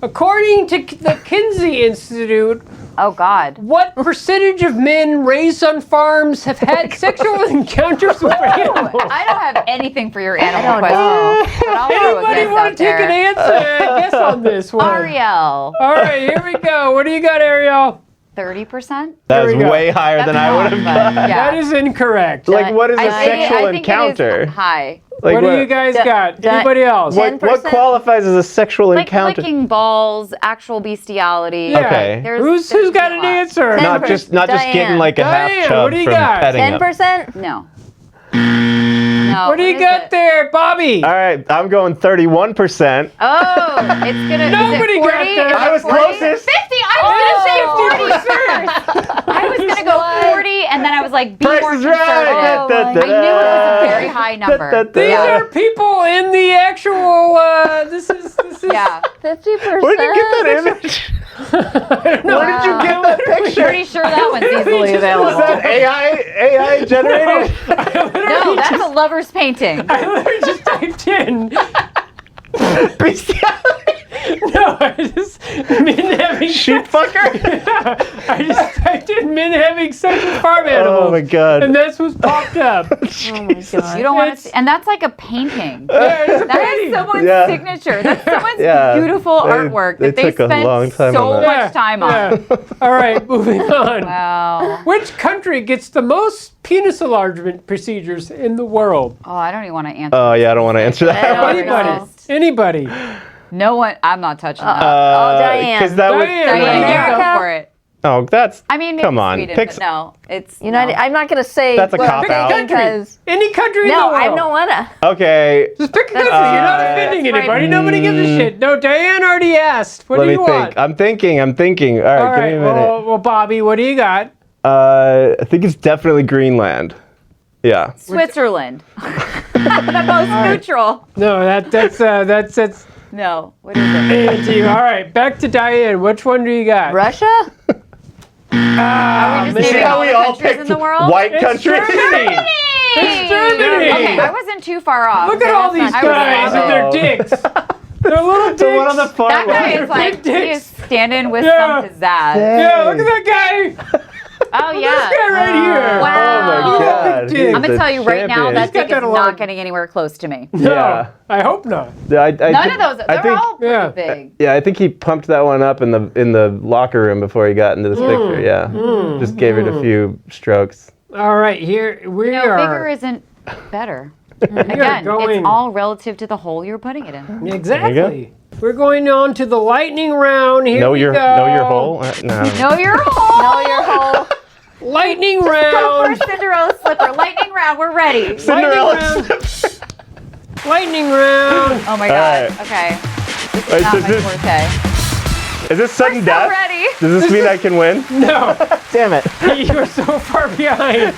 According to the Kinsey Institute, Oh, God. what percentage of men raised on farms have had sexual encounters with animals? I don't have anything for your animal don't question. But I'll throw a Anybody guess want out to take there. an answer? Guess on this one. Arielle. All right, here we go. What do you got, Arielle? 30%. That was we go. way higher than I would have But, got. yeah. That is incorrect. Like, what is a I sexual think encounter? It is high. Like, what do you guys got? Anybody else? What 10%? qualifies as a sexual Like encounter? licking balls, actual bestiality. Yeah. Okay. Who's got an answer? Not just getting like a half Diane, chub what do you from got? petting him. 10%? No. No. What do you is got it? there, Bobby? All right, I'm going 31%. Oh, it's gonna. Nobody is it 40? got there. Is I it was 40? closest. 50. I was gonna say 40 first. I was gonna go 40, and then I was like, be Price more is conservative. right. I knew it was a very high number. These Yeah. are people in the actual. This is. Yeah. 50%? Where did you get that image? Where did you get that picture? Pretty sure that one's easily available. Was that AI generated? No, that's a lover's painting. I literally just typed in. Bestiality. No, I just men having Sheep sex. fucker? I just typed in men having sex with farm animals. Oh my god. And that's what's popped up. Oh my god. You don't want to It's- see, and that's like a painting. Yeah, it's a That painting. is someone's Yeah. signature. That's someone's Yeah. beautiful They- artwork they that they took a spent long time so on that. much time on. All right, moving on. Wow. Which country gets the most penis enlargement procedures in the world? Oh, I don't even want to answer. Oh yeah, I don't want to answer that. Oh, one. no. Anybody? No one. I'm not touching that. Diane. 'Cause that would. Diane. Diane, you America? go for it. Oh, that's. I mean, maybe Come on, Sweden, pick but no, it's United. no. I'm not gonna say. That's a cop out. Because Any country in the no, world. I don't wanna. Okay. Just pick a country. You're not offending that's anybody. right. Nobody gives a shit. No, Diane already asked. What Let do me you want? think. I'm thinking. All right, All right. give me a minute. Well, Bobby, what do you got? I think it's definitely Greenland. Yeah. Switzerland. The most neutral. No, that's No. What is it? anti. All right, back to Diane. Which one do you got? Russia? Are we just See naming how all we the all countries picked in the world? white It's countries? Germany. It's Germany. Okay, I wasn't too far off. Look at Okay, all that's these fine. I was guys and their Oh. dicks. They're little dicks. The one on the far That guy left. is like, Big he is dicks. standing with Yeah. some pizzazz. Yeah, look at that guy. Oh, This yeah. guy right here. Wow. Oh my god. Big dick. he's I'm going to a tell you right now, champion. that He's got dick is that alone. not getting anywhere close to me. No, Yeah. I hope not. I None think- of those, I they're think, all pretty yeah. big. Yeah, I think he pumped that one up in the locker room before he got into this picture. Yeah, just gave it a few strokes. All right, here we No, are. bigger isn't better. We are Again, going. it's all relative to the hole you're putting it in. Exactly. We're going on to the lightning round. Here Know we your go. hole. No. Know your hole. Know your hole. Lightning Go for round. a Cinderella slipper. Lightning round. We're ready. Cinderella. Lightning round. Oh my god. right. Okay. This is Alright, not so my this- forte. Is this sudden So death? ready. Does this mean I can win? No, Damn it. you're so far behind.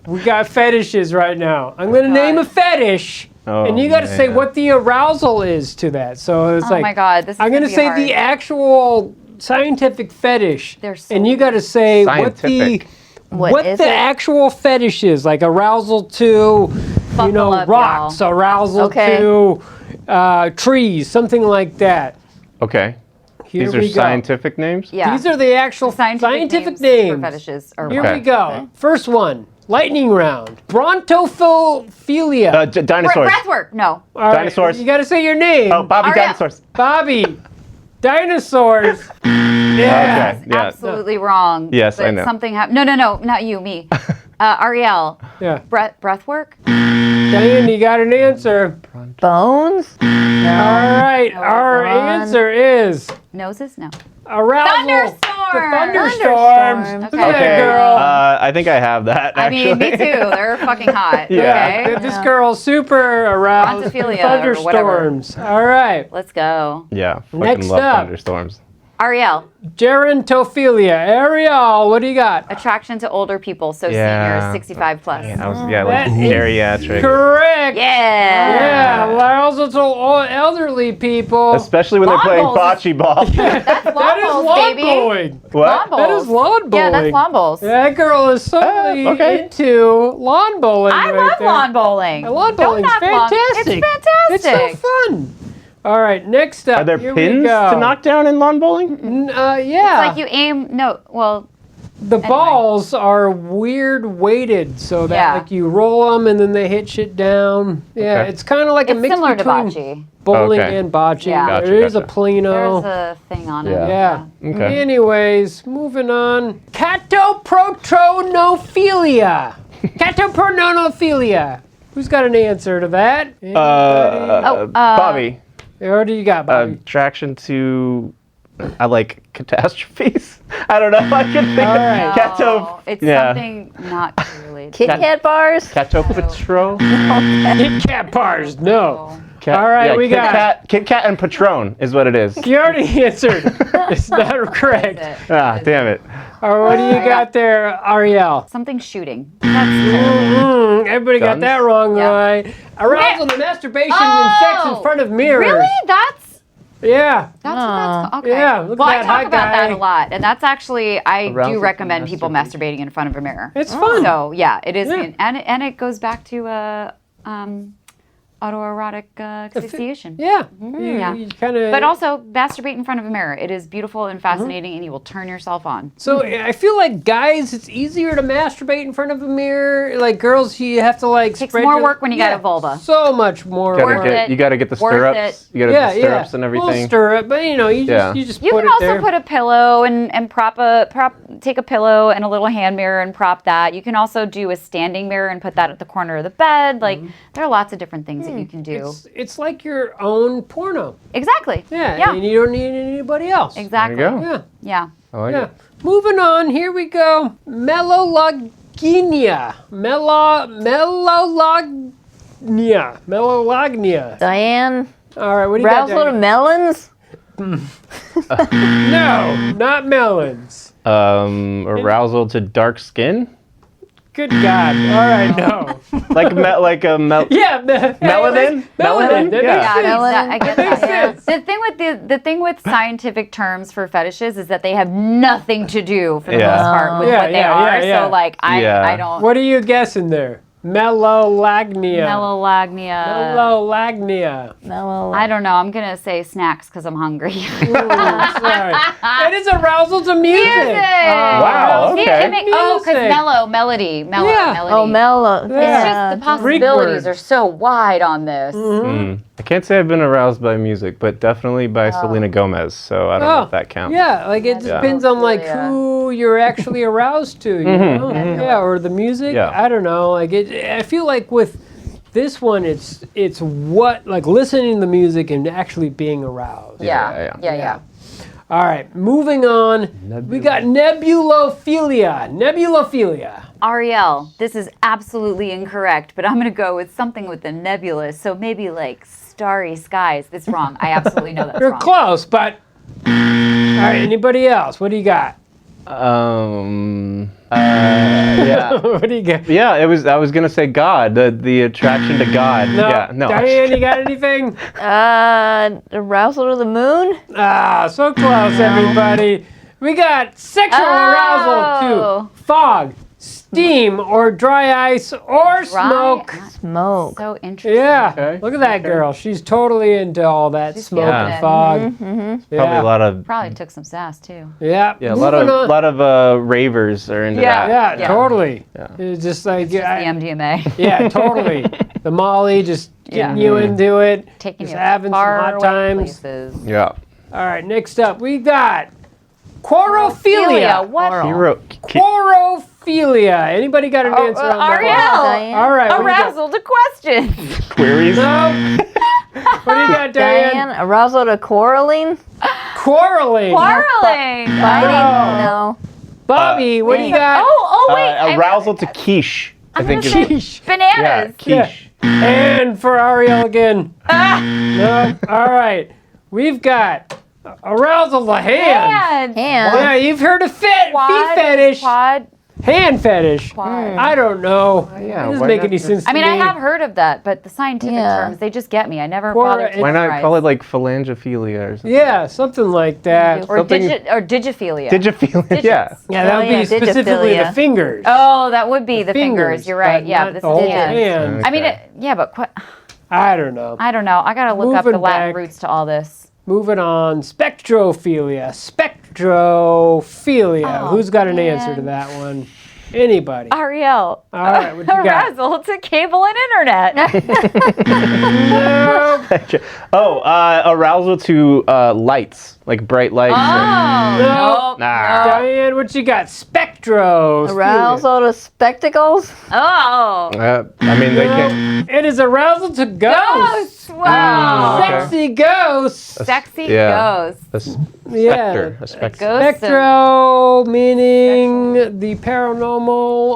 We got fetishes right now. I'm going to name a fetish, Oh, and you got to say man. what the arousal is to that. So it's Oh like, my god. This is I'm going to be say hard. the actual scientific fetish, They're so and you got to say Scientific. what is the it? actual fetish is, like arousal to, Buckle up, rocks, y'all. arousal Okay. to trees, something like that. Okay. Here These are we go. scientific names? Yeah. These are the actual scientific names. for fetishes. Or Here Okay. we go. First one, lightning round. Brontophilia. Dinosaurs. Breathwork. No. All right, dinosaurs. You got to say your name. Oh, Bobby Arielle. Dinosaurs. Bobby. Dinosaurs. Yeah. Okay. Yeah. Absolutely wrong. Yes, But I know. Something happened. No, not you, me. Arielle. Yeah. Breathwork? Diane, you got an answer. Bones? All right. No, Our it's on. answer is Noses? No. arousal. Thunderstorm. The thunderstorms. Thunderstorms. Look Okay. at that Okay. girl. I think I have that. I Actually. mean, me too. They're fucking hot. Yeah. Okay. This girl's super aroused. Brontophilia or whatever. Thunderstorms. All right. Let's go. Yeah. Fucking Next love up. thunderstorms. Arielle. Gerontophilia. Arielle, what do you got? Attraction to older people. So Yeah. seniors, 65 plus. I was like That is geriatric. Correct. Yeah. Yeah, arousal to all elderly people. Especially when they're Lawn playing bowls. bocce ball. That's lawn That is bowls, lawn baby. bowling. What? Lawn bowls. That is lawn bowling. Yeah, that's lawn bowls. That girl is certainly okay. into lawn bowling. I right love there. lawn bowling. Lawn Don't bowling's knock lawn- fantastic. It's fantastic. It's so fun. All right, next up. Are there here we pins go. to knock down in lawn bowling? Yeah. It's like you aim. No, well, The balls are weird weighted, so that Yeah. like you roll them and then they hit shit down. Yeah, Okay. it's kind of like a It's mix similar to between bocce. bowling Okay. and bocce. Yeah. Gotcha, There is a gotcha. plino. There's a thing on it. Yeah. Yeah. Okay. Anyways, moving on. Catoprotronophilia. Catoprotronophilia. Who's got an answer to that? Anybody? Bobby. What do you got, Bobby? Attraction to, I like catastrophes. I don't know if I can think All of right. Cato. It's yeah. something not related. Kit Kat bars? Catopatro. Kit Kat bars. No. All right, yeah, we got. Kit Kat and Patron is what it is. You already answered. It's not correct. Ah, damn it. Or what do you got there, Arielle? Something shooting. That's terrible. Everybody got Guns? that wrong, Yeah. right? Arousal and masturbation and sex in front of mirrors. Really? That's Yeah. what that's okay. Yeah, look well, at I that talk hot about that guy. a lot, and that's actually I Arousal do and recommend people masturbation. masturbating in front of a mirror. It's fun. So yeah, it is, Yeah. and it goes back to autoerotic asphyxiation. Yeah. Yeah. You kind of. But also masturbate in front of a mirror. It is beautiful and fascinating, and you will turn yourself on. So I feel like guys, it's easier to masturbate in front of a mirror. Like girls, you have to like. Takes spread more your- work when you got a vulva. So much more. Gotta work. Worth it. You gotta get the Worth stirrups. it. You gotta Yeah, get the stirrups and We'll everything. stir it, but you Yeah. just You put can it also there. put a pillow and take a pillow and a little hand mirror and prop that. You can also do a standing mirror and put that at the corner of the bed. Like there are lots of different things that you can do. It's like your own porno. Exactly. Yeah, Yeah. and you don't need anybody else. Exactly. There you go. Yeah. Yeah. I like Yeah. it. Moving on, here we go. Melolognia. Melolognia. Diane? All right, what do you got Arousal to there? melons? No, not melons. Arousal to dark skin. Good God. All right, no. Like Yeah, Melanin? Melanin. That Yeah. makes sense. Melon. I get Makes that. sense. The thing with scientific terms for fetishes is that they have nothing to do for the Yeah. most part with Yeah, what they yeah, are. yeah, yeah. So like Yeah. I don't What are you guessing there? Melolagnia. melolagnia. Melolagnia. Mellow. I don't know. I'm gonna say snacks because I'm hungry. Ooh, sorry. It is arousal to music. Wow, See, okay. because Music. melody. Yeah. Melody. Oh, mellow. It's Yeah. just the possibilities word. are so wide on this. I can't say I've been aroused by music, but definitely by Selena Gomez. So I don't know if that counts. Yeah, like it depends on like Yeah. who you're actually aroused to, you know? Yeah, or the music. Yeah. I don't know. Like I feel like with this one, it's what like listening to the music and actually being aroused. Yeah. All right, moving on. We got nebulophilia. Nebulophilia. Arielle, this is absolutely incorrect, but I'm going to go with something with the nebulous. So maybe like starry skies. That's wrong. I absolutely know that's You're wrong. close, but all right. Anybody else? What do you got? Yeah. What do you got? Yeah, I was gonna say God, the attraction to God. No. Yeah, no. Diane, you got anything? Arousal to the moon? Ah, so close, everybody. We got sexual arousal to fog, steam, or dry ice, or smoke. Smoke. So interesting. Yeah, Okay, look at that girl. She's totally into all that smoke feeling and it. fog. Probably Yeah. a lot of Probably took some sass too. Yeah, a moving on. lot of ravers are into Yeah. that. Yeah, totally. Yeah. It's just like Just the MDMA. yeah, totally. The Molly just getting you into it, Taking just you having some far hot away times. places. Yeah. All right, next up we got Chorophilia. What? Hero. Chorophilia. Anybody got an answer on that? Arielle. Diane? All right. what do you got? Arousal to questions. Queries. No. What do you got, Diane? Diane? Arousal to quarreling? Quarreling. Quarreling. Fighting? No. Bobby, what do you got? Oh wait. Arousal to quiche. I think gonna it's Sheesh. yeah, Bananas. quiche. And for Arielle again. No. All right. We've got arousal to hand. Hand. Yeah, you've heard of feet Quad. fetish. Quad. Hand fetish. Quad. I don't know. yeah, It doesn't why make not any just- sense to I mean, me. I have heard of that, but the scientific Yeah. terms, they just get me. I never Or bothered to Why not memorize. call it like phalangophilia or something? Yeah, something like that. or something- digiphilia. Digiphilia. Yeah. Yeah, that would Oh, yeah, be specifically the digiphilia. fingers. Oh, that would be the fingers. You're right. but Yeah, not this the whole is hand. hand. I mean, Okay. yeah, but I don't know. I don't know. I gotta look up Moving the Latin back. roots to all this. Moving on. Spectrophilia. Spectrophilia. Oh, Who's got an answer to man. that one? Anybody? Arielle. All right, what you got? Arousal to cable and internet. No. Arousal to lights, like bright lights. No. Diane, what you got? Spectros. Arousal to spectacles? Oh. I mean, they can. It is arousal to ghosts. Ghosts. Wow. Okay. Sexy ghosts. Sexy Yeah. ghosts. A specter. Ghosts. Spectro, meaning the paranormal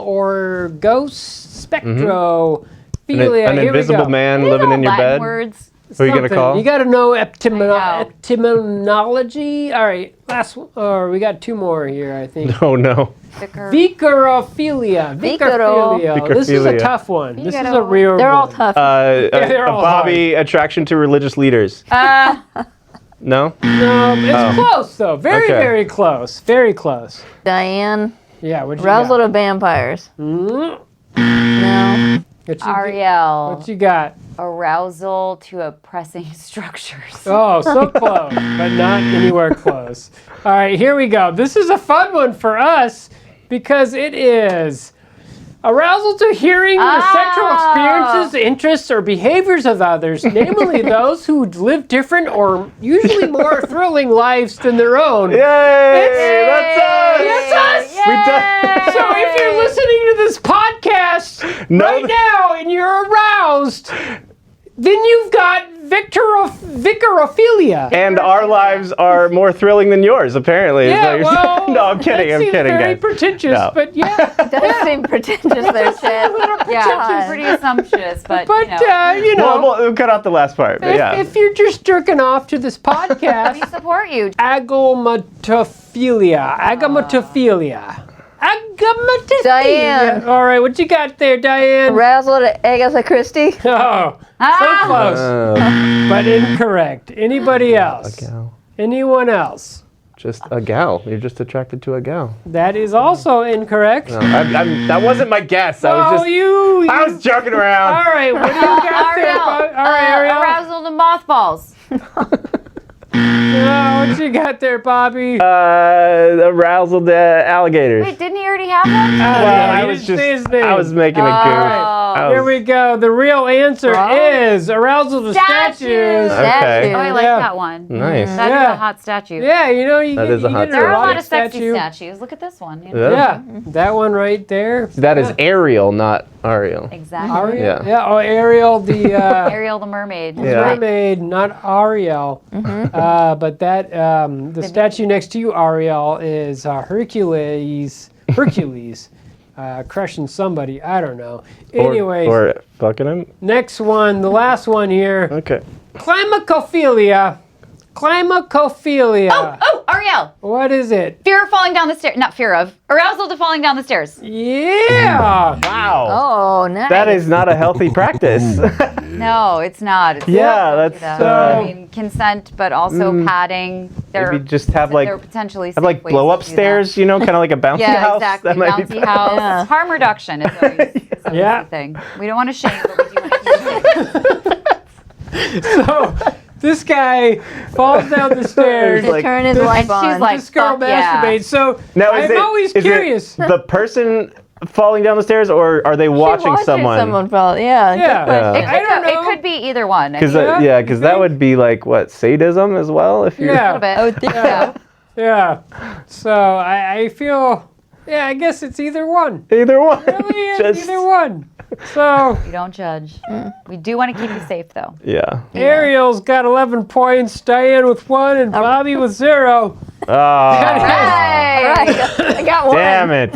or ghost. Spectrophilia. An Here we invisible go. man living in your Latin bed. words. Who are you gonna Something. call? You got to know I know. etymology. All right, last one. Or we got two more here, I think. Oh no. Vicar. Vicarophilia. Vicarophilia. This is a Vicrophilia. tough one. This is a Vicaro. real They're all one. tough. they're A all Bobby attraction to religious leaders. No. It's close, though. Very, Okay. very close. Very close. Diane. Yeah, what'd you Arousal got? to vampires. Mm, No. Arielle. What you got? Arousal to oppressing structures. Oh, so close, but not anywhere close. All right, here we go. This is a fun one for us because it is arousal to hearing the sexual experiences, interests, or behaviors of others, namely those who live different or usually more thrilling lives than their own. Yay! That's us. That's us. We done- So if you're listening to this podcast right now and you're aroused, then you've got vicarophilia. And our lives are more thrilling than yours, apparently. is Yeah, what you're well, saying. No, I'm kidding. that I'm seems kidding, very guys. pretentious, No. but yeah. Does seem pretentious there, Chad. Yeah, pretty assumptuous, but, But you know. We'll cut out the last part, but yeah. If you're just jerking off to this We podcast, support you. agamatophilia. Diane. All right, what you got there, Diane? Arousal to Agatha Christie. Oh, so close, but incorrect. Anybody else? Gal. Anyone else? Just a gal. You're just attracted to a gal. That is also incorrect. No, that wasn't my guess. I Oh, was just. I was joking around. All right, what do you got there? Arielle. All right, Arielle. Arousal to mothballs. What you got there, Bobby? Arousal to alligators. Wait, didn't he already have one? Well, he I was didn't say his just. name. I was making a goof. I Here was- we go. The real answer is arousal to statues. Okay. Oh, I like Yeah. that one. Nice. That is Yeah. a hot statue. Yeah, you know, you That get, is a you hot get There are a lot erotic of sexy statue. statues. Look at this one. You know? Yeah. Yeah, that one right there. That is Ariel, not Ariel. Exactly. Ariel. Yeah. Yeah. Oh, Ariel, the Ariel the mermaid. Yeah. mermaid, not Ariel. But that the statue next to you, Ariel, is Hercules. Crushing somebody. I don't know. Anyways, Or fucking him. next one, the last one here. Okay. Climacophilia. Oh, Arielle. What is it? Fear of falling down the stairs. Not fear of. Arousal to falling down the stairs. Yeah. Wow. Oh, nice. That is not a healthy practice. No, it's not. It's Yeah, not that's, I mean, consent, but also padding. Maybe just have They're like potentially have like safe ways blow to up do that. stairs, you know, kind of like a bouncy Yeah, house. exactly. That might be Bouncy house. Yeah. Harm reduction is always, Yeah. the thing. We don't want to shame, but we do want to keep it. So this guy falls down the stairs. To turn his life she's on. like, This girl fuck yeah. masturbates. So Now, I'm always is curious. it the person falling down the stairs, or are they watching someone? fall. Yeah. good Yeah. question. I don't know. It could be either one. Because Yeah, because that would be like what, sadism as well, if you're. a Yeah. little bit. I would think Yeah. Yeah. So I feel, yeah, I guess it's either one. Either one. Really, it's Just either one. So We don't judge. We do want to keep you safe, though. yeah. Ariel's got 11 points, Diane with 1, and Bobby with 0. Oh, Hey! All right. I got one. damn it.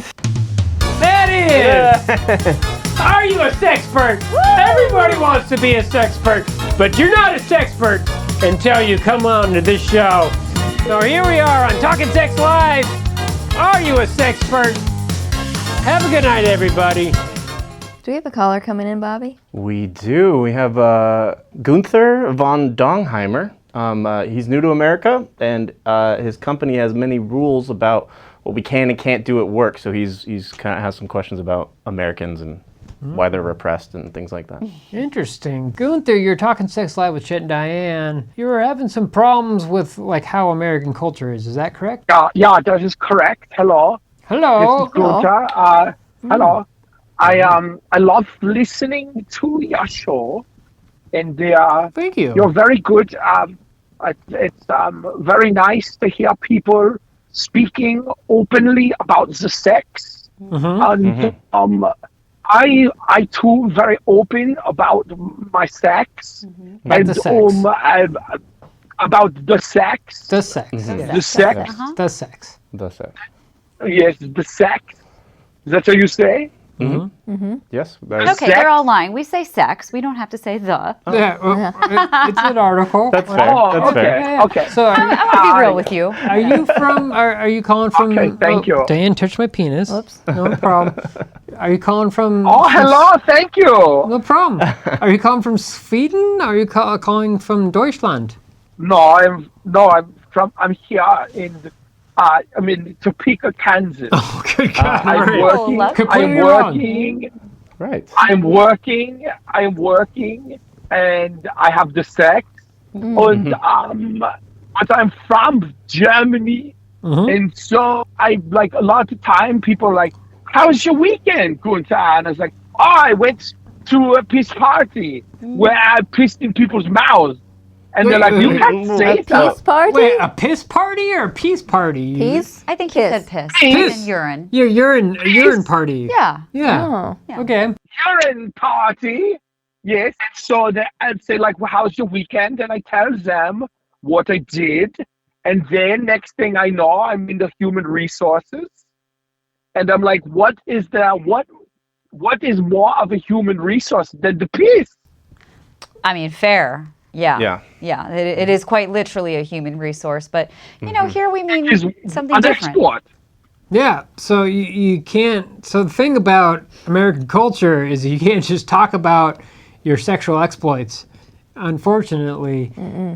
That is. Are you a sexpert? Everybody wants to be a sexpert, but you're not a sexpert until you come on to this show. So here we are on Talking Sex Live. Are you a sexpert? Have a good night, everybody. Do we have a caller coming in, Bobby? We do. We have Gunther von Dongheimer. He's new to America, and his company has many rules about what we can and can't do at work. So he's kind of has some questions about Americans and why they're repressed and things like that. Interesting. Gunther, you're talking Sex Live with Chet and Diane. You were having some problems with like how American culture is that correct? Yeah, that is correct. Hello. Hello. This is Gunther. Hello. I love listening to your show, and Thank you. you're very good. It's very nice to hear people speaking openly about the sex. And I too very open about my sex About the sex. About the sex. The sex. The sex. The sex. That's it. Yes, the sex. Is that what you say? Yes. Okay, Sex? they're all lying. We say sex. We don't have to say the. Yeah, it's an article. That's fair. That's fair. Yeah. Okay. So I want to be real with you. are you from? Are you calling from? Okay, thank you. Diane touched my penis. Whoops. No problem. Are you calling from? Oh, hello. Thank you. No problem. Are you calling from Sweden? Are you calling from Deutschland? I'm here in Topeka, Kansas. Oh, good God! I'm right. working. Completely I'm wrong. working. Right. I'm working, and I have the sex. And but I'm from Germany, and so I like a lot of time. People are like, "How was your weekend, Gunther?" And I was like, "Oh, I went to a piss party where I pissed in people's mouths." And they're like, "You can't say that." Peace party? Wait, a piss party or a peace party? Peace? I think he said piss. Piss. And urine. Yeah, urine party. Yeah. Yeah. Oh. Okay. Urine party. Yes. So I'd say like, "Well, how's your weekend?" And I tell them what I did, and then next thing I know, I'm in the human resources, and I'm like, "What is more of a human resource than the piss?" I mean, fair. Yeah. Yeah. Yeah. It is quite literally a human resource, but here we mean Is something an different. export. Yeah, so you can't. So the thing about American culture is you can't just talk about your sexual exploits. Unfortunately,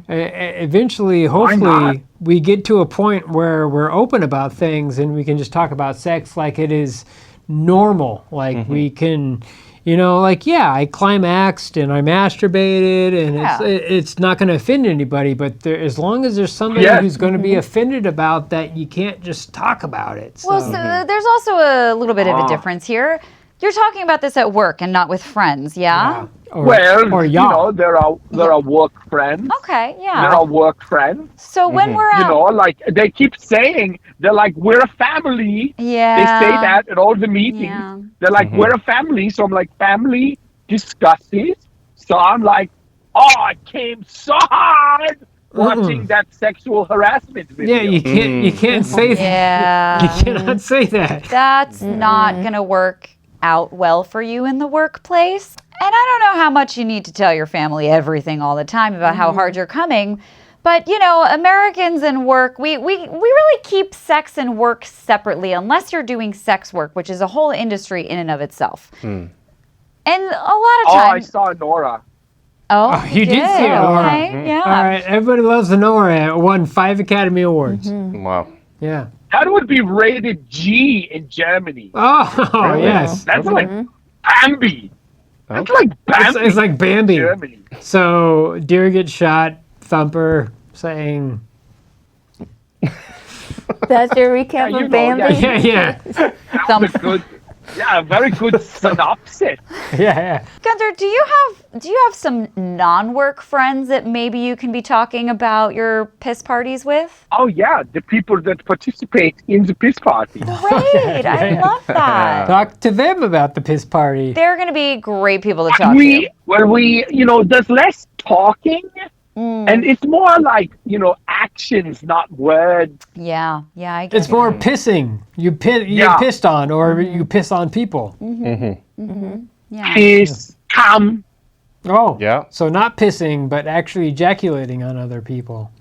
eventually, hopefully, we get to a point where we're open about things and we can just talk about sex like it is normal. Like we can, I climaxed and I masturbated, and it's not going to offend anybody. But as long as there's somebody who's going to be offended about that, you can't just talk about it. So. Well, so there's also a little bit of a difference here. You're talking about this at work and not with friends, yeah? There are work friends. Okay, There yeah. are work friends. So when we're out, Like they keep saying, they're like, "We're a family." yeah. They say that at all the meetings. Yeah. They're like, "We're a family." So I'm like, "Family discusses." So I'm like, "Oh, I came so hard watching that sexual harassment video." Yeah, you can't say that. Yeah. You cannot say that. That's not going to work out well for you in the workplace. And I don't know how much you need to tell your family everything all the time about how hard you're coming. But, Americans and work, we really keep sex and work separately unless you're doing sex work, which is a whole industry in and of itself. And a lot of Oh, I times... saw Nora. Oh, You did see it, Nora. Okay, yeah. All right, everybody loves the Nora. It won 5 Academy Awards. Wow. Yeah. That would be rated G in Germany. Oh, yes. That's like Bambi. That's like Bambi. It's like Bambi. in Germany. So, deer gets shot, Thumper saying, That's your recap you of know, Bambi? yeah. That was a good, a very good synopsis. Yeah. Gunther, do you have some non-work friends that maybe you can be talking about your piss parties with? Oh yeah, the people that participate in the piss party. Great, I love that. Talk to them about the piss party. They're going to be great people to talk to. There's less talking, and it's more like actions, not words. Yeah, I get It's more pissing. You Yeah. pissed on, or you piss on people. Yeah. Piss, come. Oh, Yeah. So not pissing, but actually ejaculating on other people.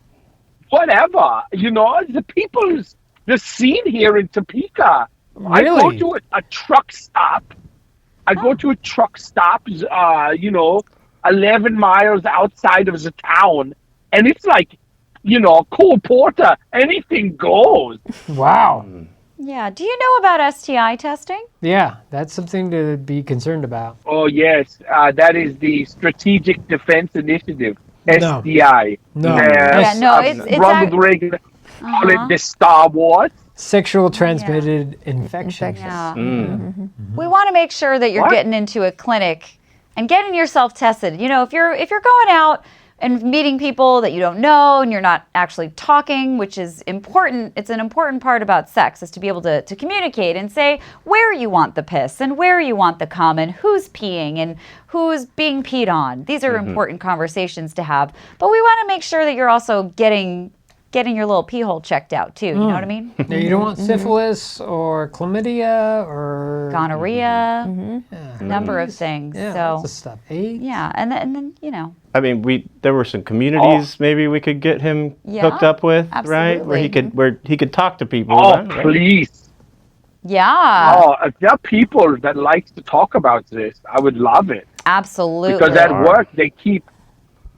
Whatever, the scene here in Topeka. I go Really? to a truck stop. 11 miles outside of the town, and it's like, Cole Porter, anything goes. Wow. Yeah. Do you know about STI testing? Yeah, that's something to be concerned about. Oh yes, that is the Strategic Defense Initiative, No. SDI. No. Yeah, no, it's Ronald Reagan call it the Star Wars. Sexual transmitted infection. Yeah. Mm. We want to make sure that you're What? getting into a clinic and getting yourself tested. You know, if you're going out and meeting people that you don't know and you're not actually talking, which is important. It's an important part about sex, is to be able to communicate and say where you want the piss and where you want the cum and who's peeing and who's being peed on. These are important conversations to have. But we want to make sure that you're also getting your little pee hole checked out too. You know what I mean? Now, you don't want syphilis or chlamydia or Gonorrhea, a number of things. yeah, So lots of stuff. AIDS. yeah, and then you know. I mean, there were some communities maybe we could get him Yeah, hooked up with, right? absolutely. Where he could talk to people. Oh, right? please. Yeah, Oh, if there are people that like to talk about this, I would love it. absolutely. Because at work, they keep,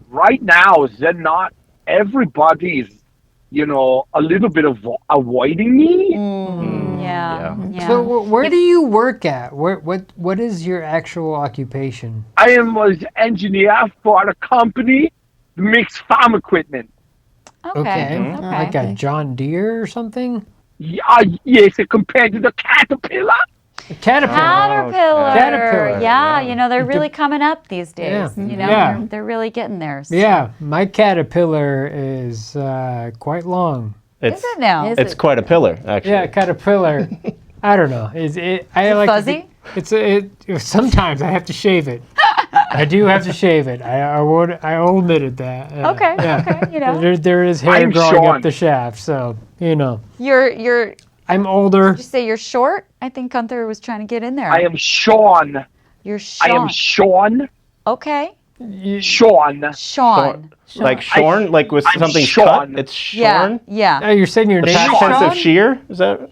right now, they're not, everybody's, a little bit of avoiding me. Yeah. So where do you work at? What is your actual occupation? I was engineer for a company that makes farm equipment. Okay. Like a John Deere or something? Yeah, yes, compared to the Caterpillar. A caterpillar. Caterpillar. Yeah, they're really coming up these days. Yeah. Yeah. They're really getting there. So. Yeah, my caterpillar is quite long. Is it now? It's quite a pillar, actually. Yeah, caterpillar. I don't know. I like fuzzy? Sometimes I have to shave it. I do have to shave it. I omitted that. Okay. Yeah. There is hair I'm growing Sean. up the shaft, so You're. I'm older. Did you say you're short? I think Gunther was trying to get in there. I am Sean. You're Sean. I am Sean. Okay. Sean. Sean. Like shorn, like with I'm something shorn. cut. It's shorn. Yeah. Oh, you're saying your The name? past tense Sean? of shear. Is that?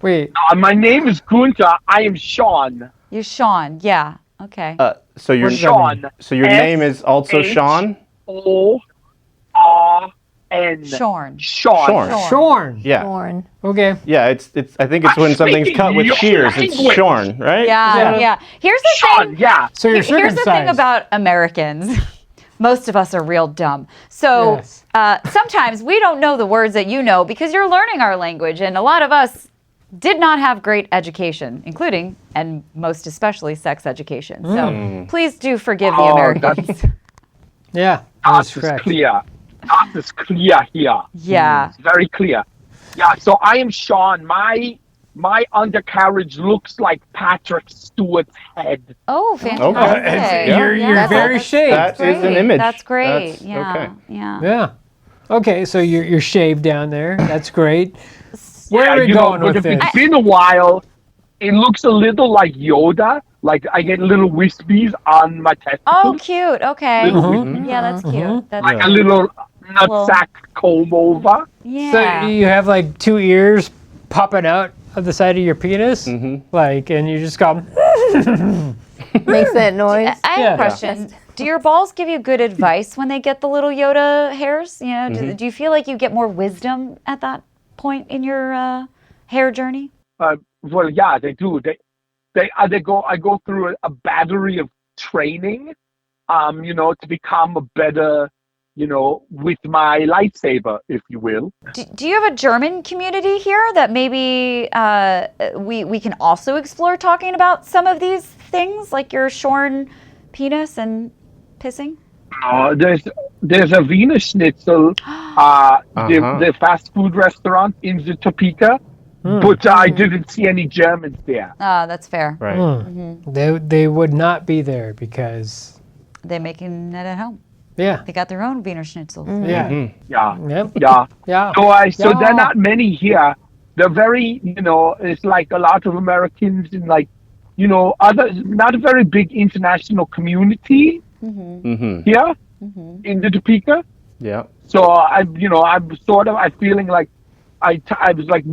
Wait. My name is Gunther. I am Sean. You're Sean. Yeah. Okay. So your What does that mean? Sean. so your name is also Sean. Shorn. Shorn. Sean. Shorn. Yeah. Born. Okay. Yeah. It's. I think it's I'm when something's speaking cut with your shears. It's language. shorn, right? Yeah. Here's the Sean. thing. Yeah. So you're Here's the thing circumcised. about Americans. Most of us are real dumb. So Yes. sometimes we don't know the words that you know because you're learning our language. And a lot of us did not have great education, including and most especially sex education. So please do forgive the Oh, Americans. Yeah, That that's is correct. clear. That is clear here. Yeah. It's very clear. Yeah. So I am Sean. My undercarriage looks like Patrick Stewart's head. Oh, fantastic. Okay. You're That's- very that's shaved. That is an great. image. That's great. That's- Yeah. okay. Yeah. Yeah. Okay, so you're shaved down there. That's great. Where are we you know, going but with if this? it's been a while, it looks a little like Yoda. Like I get little wispies on my testicles. Oh, cute. Okay. Little Mm-hmm. wispies. Yeah, that's cute. That's Like a little nutsack comb over. yeah. So you have like two ears popping out of the side of your penis, like, and you just go. Makes that noise. I have Yeah. a question. Do your balls give you good advice when they get the little Yoda hairs? You know, do you feel like you get more wisdom at that point in your hair journey? Well, yeah, they do. They go. I go through a battery of training, to become a better, with my lightsaber, if you will. Do you have a German community here that maybe we can also explore talking about some of these things, like your shorn penis and pissing? There's a Wiener Schnitzel, the fast food restaurant in the Topeka, but I didn't see any Germans there. That's fair. Right. They would not be there because They're making it at home. yeah, They got their own Wiener Schnitzel. yeah, Yeah, yep, yeah. yeah. So Yeah. there are not many here. They're very, it's like a lot of Americans and like, not a very big international community here in the Topeka. Yeah. So I'm feeling like I was like,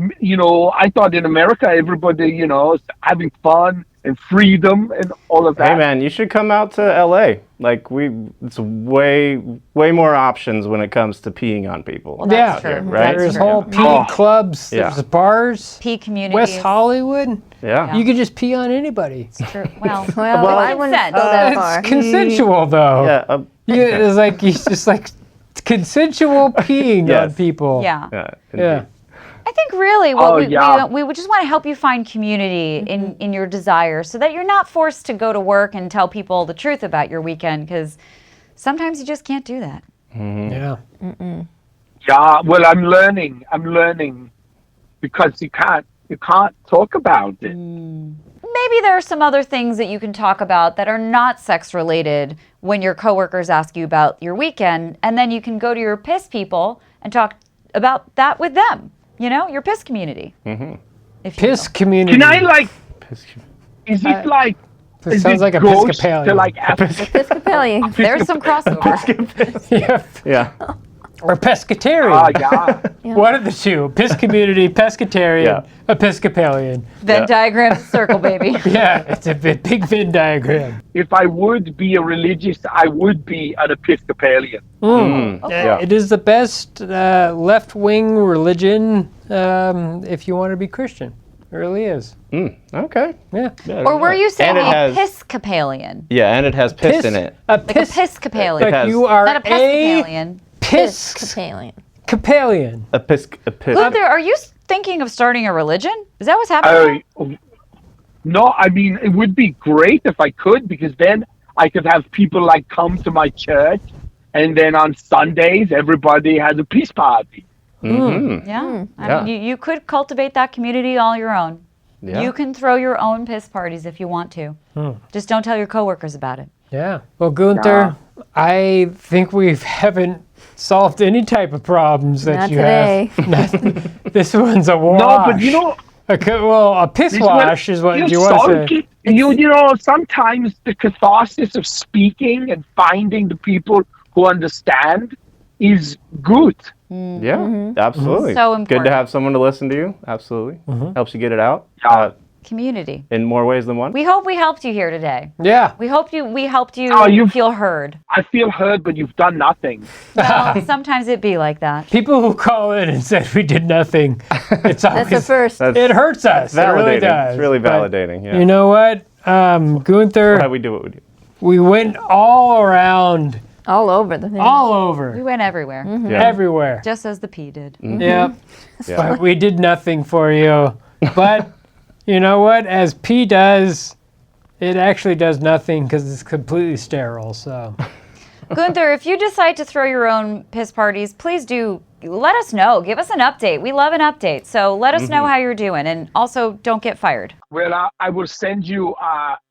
I thought in America everybody, is having fun, and freedom and all of that. Hey man, you should come out to LA. Like it's way more options when it comes to peeing on people. Well, that's Yeah. true. Right? There's That's whole true. pee clubs, Yeah. there's bars, Pee communities. West Hollywood. Yeah. You could just pee on anybody. It's true. Well, Well, I wouldn't consent. go that It's far. consensual though. Yeah. It's like it's just like consensual peeing on Yes. people. Yeah. Yeah. Yeah. I think really what Oh, yeah. we would just want to help you find community in your desire so that you're not forced to go to work and tell people the truth about your weekend, because sometimes you just can't do that. Yeah. Yeah, well, I'm learning because you can't talk about it. Maybe there are some other things that you can talk about that are not sex related when your coworkers ask you about your weekend, and then you can go to your piss people and talk about that with them. You know, your piss community. If you Piss will. community. Can I like? Is it like? This Is sounds it like ghost Episcopalian. to like Episcopalian. There's some crossover. Yeah. Yeah. Or pescatarian. yeah. One of the two. Piss community, pescatarian, Yeah. Episcopalian. Venn diagram circle, baby. Yeah, it's a big Venn diagram. If I would be a religious, I would be an Episcopalian. Yeah. It is the best left-wing religion if you want to be Christian. It really is. Okay. Yeah. Or were you saying And it has- Episcopalian? Yeah, and it has piss in it. A Like piss. Episcopalian. It Like has- you are Not a Episcopalian. Episcopalian. Episcopalian. Gunther, are you thinking of starting a religion? Is that what's happening? No, I mean, it would be great if I could, because then I could have people like come to my church, and then on Sundays everybody has a peace party. Yeah. I mean, you could cultivate that community all your own. Yeah. You can throw your own piss parties if you want to. Just don't tell your coworkers about it. Yeah. Well, Gunther, I think we haven't solved any type of problems that Not you today. have. This one's a wash. No, but you know, a piss wash is what you want to say. You know, sometimes the catharsis of speaking and finding the people who understand is good. Yeah, absolutely. So Good important. to have someone to listen to you. Absolutely. Helps you get it out Community. in more ways than one. We hope we helped you here today. Yeah. We helped you Oh, you- feel heard. I feel heard, but you've done nothing. Well, sometimes it be like that. People who call in and said we did nothing, it's That's the always, first. That's it hurts us. It validating. really does. It's really But validating. Yeah. You know what, Gunther? How we do what we do. We went all around, All over the thing. all We over, went everywhere, Yeah. everywhere. just as the P did. Yep. Yeah. But we did nothing for you. But you know what? As P does, it actually does nothing because it's completely sterile. So Gunther, if you decide to throw your own piss parties, please do let us know. Give us an update. We love an update. So let us know how you're doing. And also, don't get fired. Well, I will send you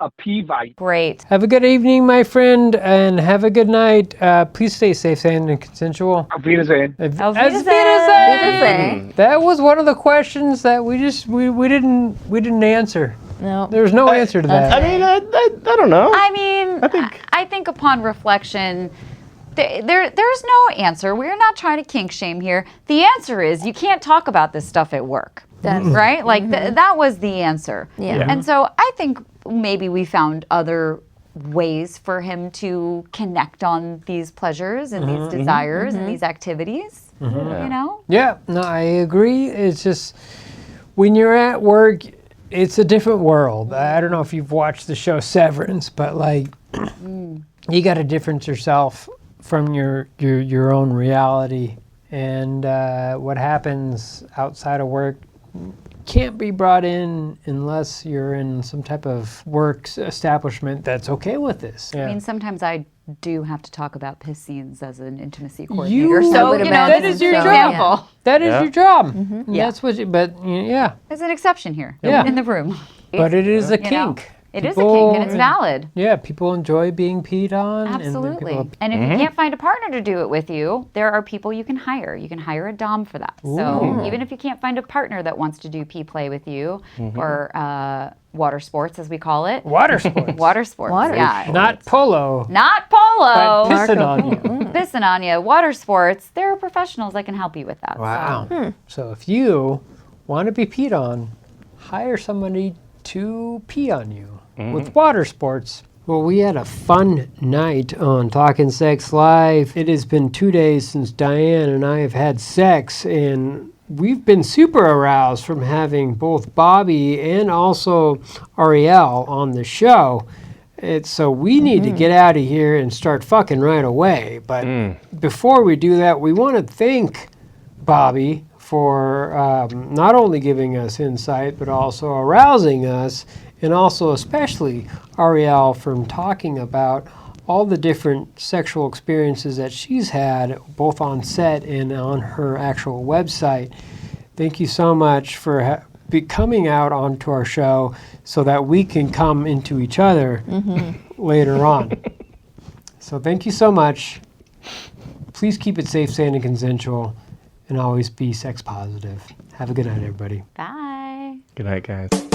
a P-Vite. Great. have a good evening, my friend, and have a good night. Please stay safe and consensual. Auf Wiedersehen. Auf Wiedersehen. That was one of the questions that we didn't answer. No. There's no answer to that. I mean, I don't know. I mean, I think upon reflection, there's no answer. We're not trying to kink shame here. The answer is you can't talk about this stuff at work. Right? Like that was the answer. Yeah. And so I think maybe we found other ways for him to connect on these pleasures and these desires and these activities. You know? Yeah, no, I agree. It's just when you're at work, it's a different world. I don't know if you've watched the show Severance, but like you got to difference yourself from your own reality, and what happens outside of work can't be brought in unless you're in some type of work establishment that's okay with this. Yeah. I mean, sometimes I do have to talk about piss scenes as an intimacy You- coordinator. I So, would you know, imagine this is so. your Yeah. example. That is Yeah. your job. Yeah. That's what. But yeah, There's an exception here Yeah. in the room. but it is a You know, kink. it is a kink and it's valid. Yeah, people enjoy being peed on. and then Absolutely. people- And if you can't find a partner to do it with you, there are people you can hire. You can hire a dom for that. So even if you can't find a partner that wants to do pee play with you, or water sports as we call it. Water sports. Water sports. Water Yeah. Not polo. Not But polo. pissing on you. Pissing on you. Water sports. There are professionals that can help you with that. Wow. So if you want to be peed on, hire somebody to pee on you with water sports. Well, we had a fun night on Talkin' Sex Live. It has been 2 days since Diane and I have had sex, and we've been super aroused from having both Bobby and also Arielle on the show. So we need to get out of here and start fucking right away. But before we do that, we want to thank Bobby for not only giving us insight, but also arousing us, and also especially Arielle from talking about all the different sexual experiences that she's had, both on set and on her actual website. Thank you so much for coming out onto our show so that we can come into each other later on. So thank you so much. Please keep it safe, sane, and consensual, and always be sex positive. Have a good night, everybody. Bye. Good night, guys.